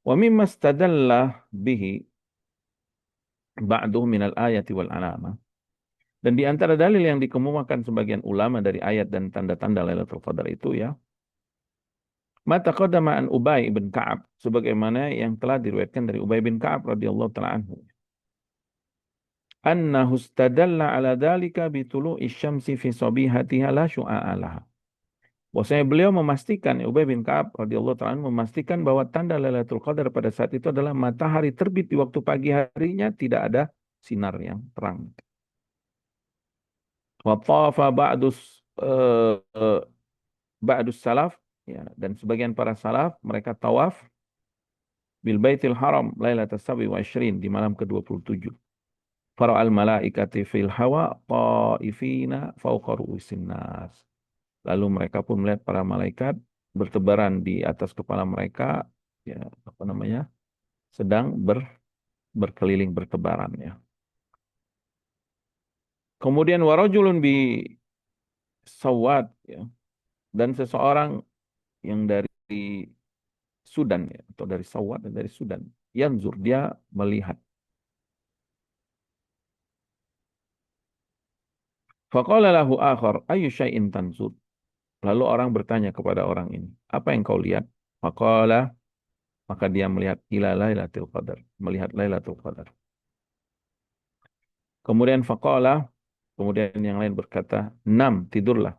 Wa mimma istadalla bihi ba'duhu minal ayati wal alamah. Dan di antara dalil yang dikemukakan sebagian ulama dari ayat dan tanda-tanda Lailatul Qadar itu, ya, mata qadama an Ubay bin Ka'ab, sebagaimana yang telah diriwayatkan dari Ubay bin Ka'ab radhiyallahu taala anhu. Annahu istadalla ala dzalika bi tulu'i syamsi fi sabihatiha la syu'a'a laha. Bahwasanya beliau memastikan, Ubay bin Ka'ab radhiyallahu taala anhu memastikan bahwa tanda Lailatul Qadar pada saat itu adalah matahari terbit di waktu pagi harinya, tidak ada sinar yang terang. Wa tafa ba'dus salaf, ya, dan sebagian para salaf mereka tawaf bil Baitil Haram Lailatul Sabi wa Ishrin, di malam ke-27. Fara'al malaikati fil hawa ta'ifina fauqa ru'usin nas. Lalu mereka pun melihat para malaikat bertebaran di atas kepala mereka, ya, apa namanya? Sedang berkeliling bertebaran, ya. Kemudian warajulun bi Sawat, ya, dan seseorang yang dari Sudan, ya, atau dari Sawat dan dari Sudan. Yanzur, dia melihat. Faqala lahu akhar, ayu syai'in tanzur. Lalu orang bertanya kepada orang ini, apa yang kau lihat? Faqala, maka dia melihat ila Lailatul Qadar, melihat Lailatul Qadar. Kemudian faqala, kemudian yang lain berkata, nam, tidurlah.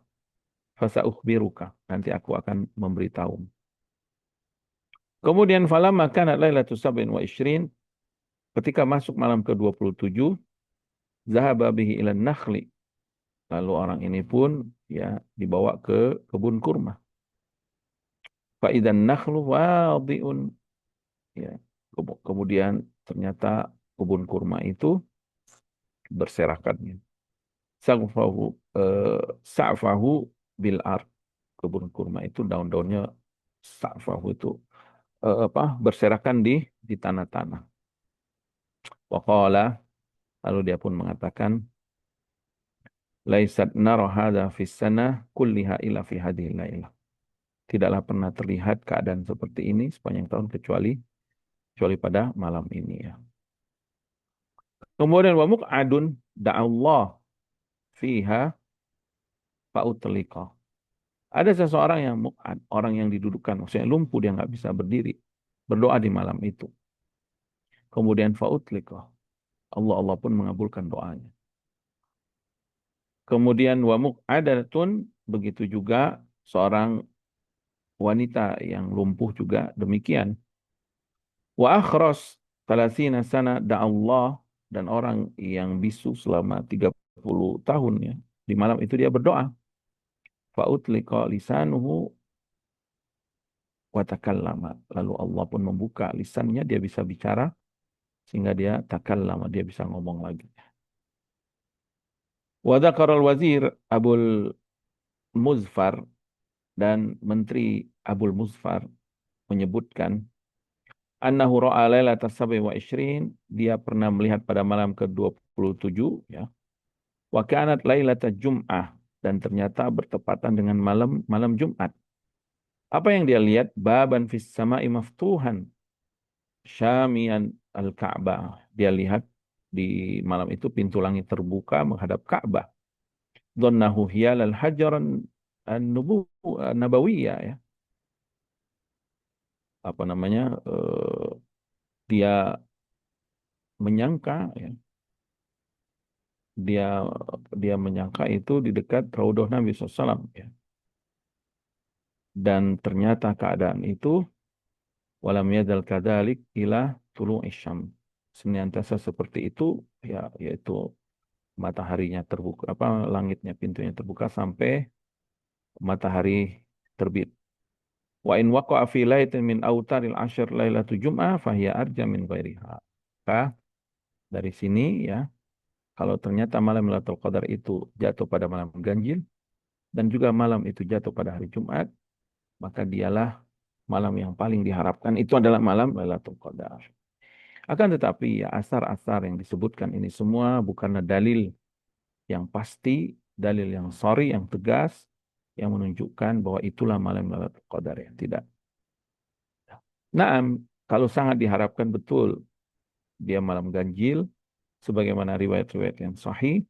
Fasaukhbiruka, nanti aku akan memberitahu. Kemudian falamma kanat Lailatul Sab'in wa Ishrin, ketika masuk malam ke-27, zahaba bihi ila nakhli. Lalu orang ini pun, ya, dibawa ke kebun kurma. Fa idzan nakhlu wadi'un, ya. Kemudian ternyata kebun kurma itu berserakannya. Sa'fahu sa'fahu bil ard. Kebun kurma itu daun-daunnya sa'fahu itu berserakan di tanah-tanah. Waqala, lalu dia pun mengatakan, laisat nara hadza fis sana kulliha illa fi hadhil lailah. Tidaklah pernah terlihat keadaan seperti ini sepanjang tahun kecuali pada malam ini, ya. Kemudian wa muq'adun da'allah fiha fa'utliqa. Ada seseorang yang muq'ad, orang yang didudukkan, maksudnya lumpuh, dia nggak bisa berdiri, berdoa di malam itu. Kemudian fa'utliqa, Allah pun mengabulkan doanya. Kemudian wa muq'adatun, begitu juga seorang wanita yang lumpuh juga demikian. Wa akhras 30 sana da'allah, dan orang yang bisu selama 30 tahun, ya, di malam itu dia berdoa. Fa'utliqa lisanuhu wa takallama. Lalu Allah pun membuka lisannya, dia bisa bicara sehingga dia takallama, dia bisa ngomong lagi. Wa dzakara al-wazir Abul Muzfar, dan Menteri Abul Muzfar menyebutkan annahu ra'a lailata sabi wa ishrin, dia pernah melihat pada malam ke-27 ya. Wa kanat lailata Jum'ah, dan ternyata bertepatan dengan malam malam Jumat. Apa yang dia lihat? Baban fis sama'i maftuhan syamian al-Ka'bah. Dia lihat di malam itu pintu langit terbuka menghadap Ka'bah. Dhannahu hiyal al-hajaran an-nubu nabawiyah ya. Apa namanya? Dia menyangka ya, dia dia menyangka itu di dekat Raudhah Nabi SAW ya. Dan ternyata keadaan itu walam yadzal kadzalik ila tulu'isy syams. Senantiasa seperti itu ya, yaitu mataharinya terbuka, apa langitnya pintunya terbuka sampai matahari terbit. Wa in waqa'a fi lailatin min autaril asyr lailatul jum'ah fahiya arja min ghairiha. Maka dari sini ya, kalau ternyata malam Lailatul Qadar itu jatuh pada malam ganjil dan juga malam itu jatuh pada hari Jumat, maka dialah malam yang paling diharapkan, itu adalah malam Lailatul Qadar. Akan tetapi ya, asar-asar yang disebutkan ini semua bukanlah dalil yang pasti, dalil yang sorry, yang tegas, yang menunjukkan bahwa itulah malam Lailatul Qadar ya. Tidak. Naam, kalau sangat diharapkan betul dia malam ganjil, sebagaimana riwayat-riwayat yang sahih,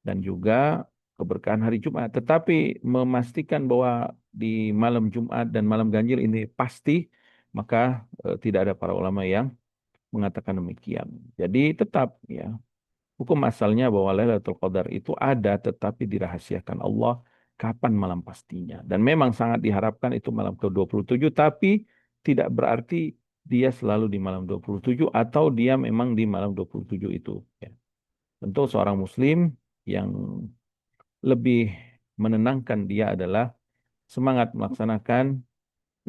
dan juga keberkahan hari Jumat. Tetapi memastikan bahwa di malam Jumat dan malam ganjil ini pasti, maka tidak ada para ulama yang mengatakan demikian. Jadi tetap ya, hukum asalnya bahwa Lailatul Qadar itu ada tetapi dirahasiakan Allah kapan malam pastinya. Dan memang sangat diharapkan itu malam ke-27, tapi tidak berarti dia selalu di malam 27 atau dia memang di malam 27 itu. Ya. Tentu seorang muslim yang lebih menenangkan dia adalah semangat melaksanakan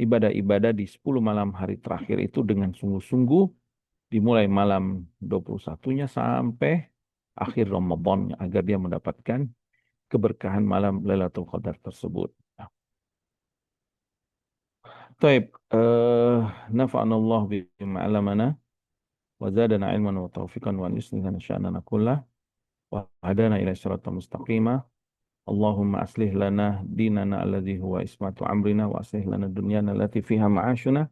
ibadah-ibadah di 10 malam hari terakhir itu dengan sungguh-sungguh, dimulai malam 21-nya sampai akhir Ramadan agar dia mendapatkan keberkahan malam Lailatul Qadar tersebut. Nah, Taib, nafa'anallah bima 'allamana wa zadana ilman wa taufiqan wa yuslihana sya'nana kullah wa hadana ila siratal mustaqimah. Allahumma aslih lana dinana alladhi huwa ismatu amrina wa aslih lana dunyana allati fiha ma'ashuna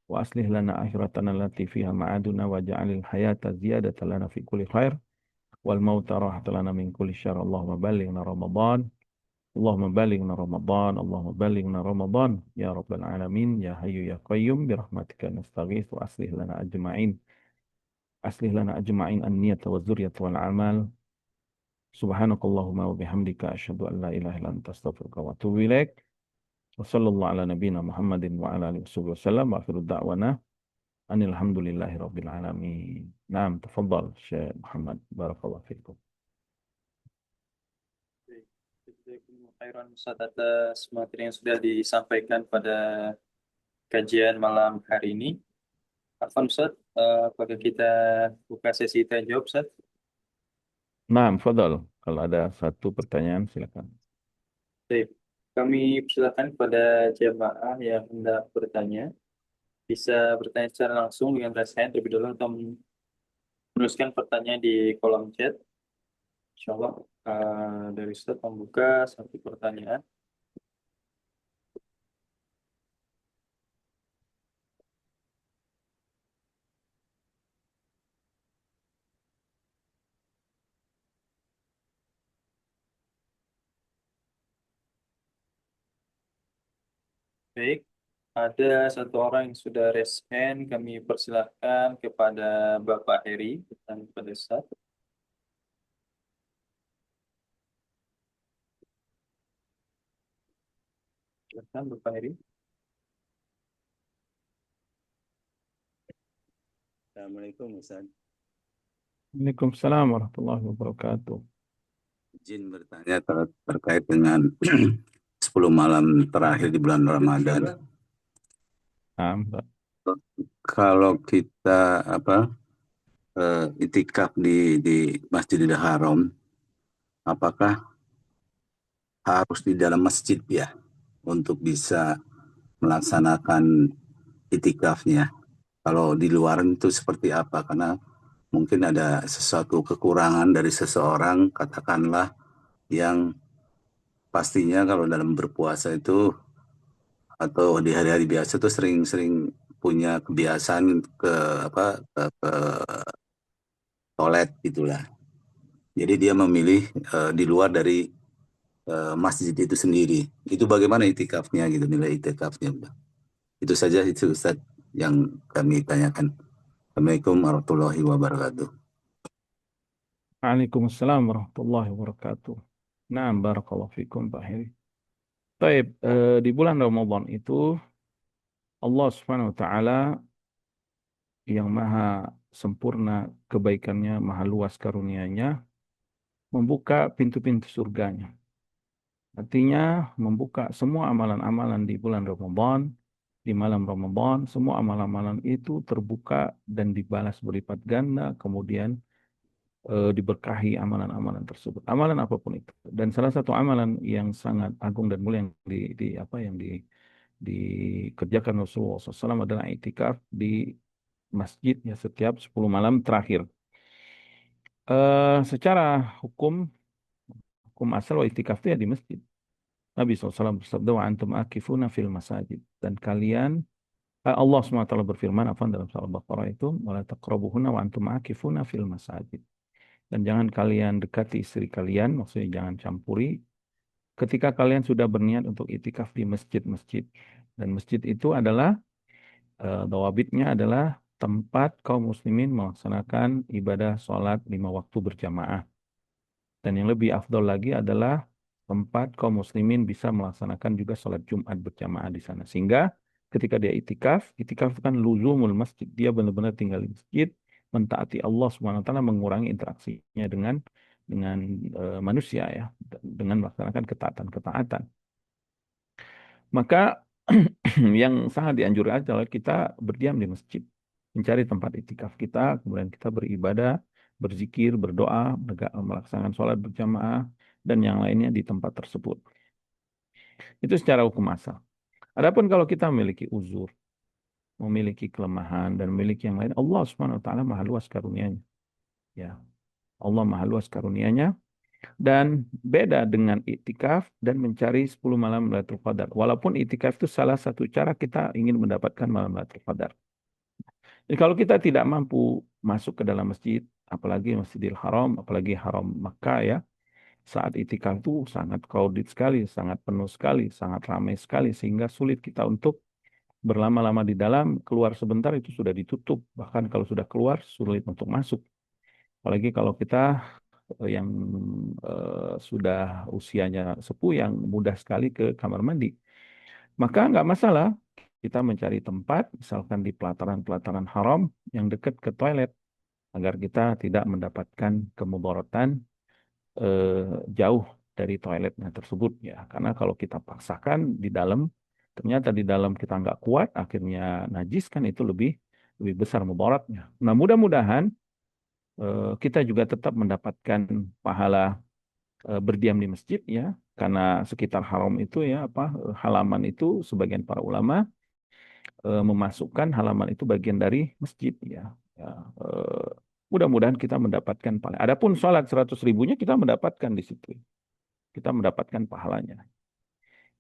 wa aslih lana akhiratana allati fiha ma'aduna wa ja'alil hayata ziyadatan lana fi kulli khair wal mauta rahatan lana min kulli syarr. Allahumma ballighna Ramadan. Allahumma ballighna Ramadan. Allahumma ballighna Ramadan ya rabbal alamin ya hayyu ya qayyum bi rahmatika nastaghits wa aslih lana ajma'in. Aslih lana ajma'in an-niyata wa dzurriyyata wal amal. Subhanakallahumma wa bihamdika asyhadu an la ilaha illa anta astaghfiruka wa atubu ilaik. Wa sallallahu ala nabiyyina Muhammadin wa ala alihi wasallam wa akhiru da'wana anil hamdulillahi rabbil alamin. Naam, tafadhal Syekh Muhammad. Barakallahu fikum. Khairan Ustaz atas materi yang sudah disampaikan pada kajian malam hari ini. Afwan Ustaz, apakah kita buka sesi tanya jawab Ustaz? Naam, tafadhal. Kalau ada satu pertanyaan silakan. Baik. Kami persilakan kepada jemaah yang hendak bertanya. Bisa bertanya secara langsung dengan raise hand terlebih dahulu atau menuliskan pertanyaan di kolom chat. Insya Allah dari Ustaz membuka satu pertanyaan. Baik, ada satu orang yang sudah raise hand. Kami persilahkan kepada Bapak Heri dan kepada Ustaz. Silakan Bapak Heri. Assalamualaikum Ustaz. Waalaikumsalam warahmatullahi wabarakatuh. Izin bertanya terkait dengan 10 malam terakhir di bulan Ramadan. Nah, Mbak. Kalau kita itikaf di Masjidil Haram, apakah harus di dalam masjid ya untuk bisa melaksanakan itikafnya? Kalau di luaran itu seperti apa? Karena mungkin ada sesuatu kekurangan dari seseorang, katakanlah yang pastinya kalau dalam berpuasa itu atau di hari-hari biasa tuh sering-sering punya kebiasaan ke toilet gitulah. Jadi dia memilih di luar dari masjid itu sendiri. Itu bagaimana itikafnya gitu, nilai itikafnya. Itu saja itu Ustaz yang kami tanyakan. Assalamualaikum warahmatullahi wabarakatuh. Waalaikumsalam warahmatullahi wabarakatuh. Nah, barakallahu fikum Pak Heri. Baik, di bulan Ramadan itu Allah Subhanahu wa taala yang maha sempurna kebaikannya, maha luas karunia-Nya, membuka pintu-pintu surganya. Artinya membuka semua amalan-amalan di bulan Ramadan, di malam Ramadan, semua amalan-amalan itu terbuka dan dibalas berlipat ganda, kemudian diberkahi amalan-amalan tersebut. Amalan apapun itu. Dan salah satu amalan yang sangat agung dan mulia yang dikerjakan Rasulullah SAW adalah itikaf di masjid ya setiap 10 malam terakhir. Secara hukum asal itikaf itu ya di masjid. Nabi SAW bersabda wa antum akifuna fil masajid, dan kalian Allah SWT berfirman dalam surah Al-Baqarah itu wala taqrabuhunna wa antum akifuna fil masajid, dan jangan kalian dekati istri kalian, maksudnya jangan campuri ketika kalian sudah berniat untuk itikaf di masjid-masjid. Dan masjid itu adalah dawabitnya adalah tempat kaum muslimin melaksanakan ibadah sholat 5 waktu berjamaah. Dan yang lebih afdol lagi adalah tempat kaum muslimin bisa melaksanakan juga sholat Jumat berjamaah di sana. Sehingga ketika dia itikaf itu kan luzumul masjid. Dia benar-benar tinggal di masjid, mentaati Allah Subhanahu wa taala, mengurangi interaksinya dengan manusia ya, dengan melaksanakan ketaatan-ketaatan. Maka yang sangat dianjurkan adalah kita berdiam di masjid, mencari tempat itikaf kita, kemudian kita beribadah, berzikir, berdoa, melaksanakan sholat berjamaah, dan yang lainnya di tempat tersebut. Itu secara hukum asal. Adapun kalau kita memiliki uzur, memiliki kelemahan, dan memiliki yang lain, Allah Subhanahu wa taala maha luas karunia-Nya. Ya, Allah maha luas karunia-Nya. Dan beda dengan iktikaf dan mencari 10 malam Lailatul Qadar. Walaupun iktikaf itu salah satu cara kita ingin mendapatkan malam Lailatul Qadar. Jadi kalau kita tidak mampu masuk ke dalam masjid, apalagi Masjidil Haram, apalagi Haram Makkah ya, saat iktikaf itu sangat crowded sekali, sangat penuh sekali, sangat ramai sekali, sehingga sulit kita untuk berlama-lama di dalam, keluar sebentar itu sudah ditutup. Bahkan kalau sudah keluar, sulit untuk masuk. Apalagi kalau kita yang sudah usianya sepuh, yang mudah sekali ke kamar mandi. Maka nggak masalah kita mencari tempat, misalkan di pelataran-pelataran haram yang dekat ke toilet, agar kita tidak mendapatkan kemudaratan jauh dari toiletnya tersebut ya. Karena kalau kita paksakan di dalam, ternyata di dalam kita nggak kuat, akhirnya najis, kan itu lebih besar mudaratnya. Nah, mudah-mudahan kita juga tetap mendapatkan pahala berdiam di masjid ya, karena sekitar haram itu ya halaman itu sebagian para ulama memasukkan halaman itu bagian dari masjid ya. Ya, mudah-mudahan kita mendapatkan pahala. Adapun sholat 100 ribunya kita mendapatkan di situ, kita mendapatkan pahalanya.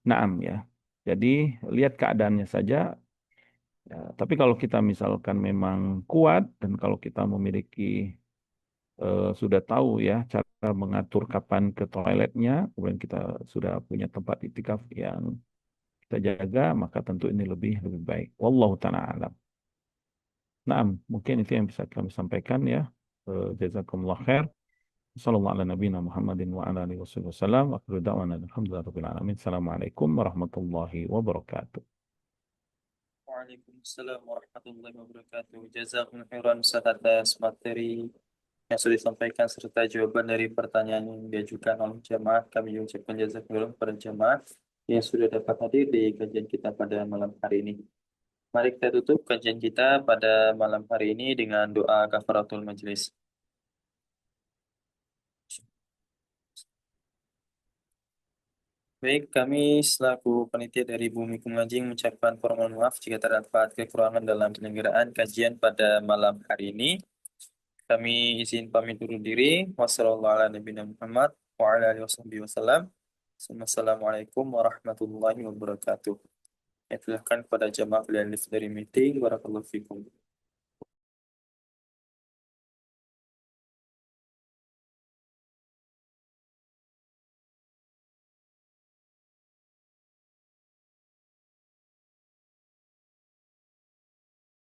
Naam ya. Jadi lihat keadaannya saja. Ya, tapi kalau kita misalkan memang kuat dan kalau kita memiliki sudah tahu ya cara mengatur kapan ke toiletnya, kemudian kita sudah punya tempat iktikaf yang kita jaga, maka tentu ini lebih baik. Wallahu ta'ala alam. Nah, mungkin itu yang bisa kami sampaikan ya. Jazakumullah khair. Sallallahu ala nabiyina Muhammadin wa ala alihi wasallam. Wa akhiru da'wana alhamdulillahi rabbil alamin. Assalamualaikum warahmatullahi wabarakatuh. Waalaikumsalam warahmatullahi wabarakatuh. Jazakumullah khairan Ustaz atas materi yang sudah disampaikan serta jawaban dari pertanyaan yang diajukan oleh jamaah. Kami ucapkan jazakumullah kepada jamaah. yang sudah dapat hadir di kajian kita pada malam hari ini. Mari kita tutup kajian kita pada malam hari ini dengan doa kafaratul majelis. Baik, kami selaku panitia dari Bumi Kumajing mengucapkan permohonan maaf jika terdapat kekurangan dalam penyelenggaraan kajian pada malam hari ini. Kami izin pamit undur diri. Wassalamualaikum warahmatullahi wabarakatuh. Silakan kepada jamaah pilihan lift dari meeting. Barakallahu fikum.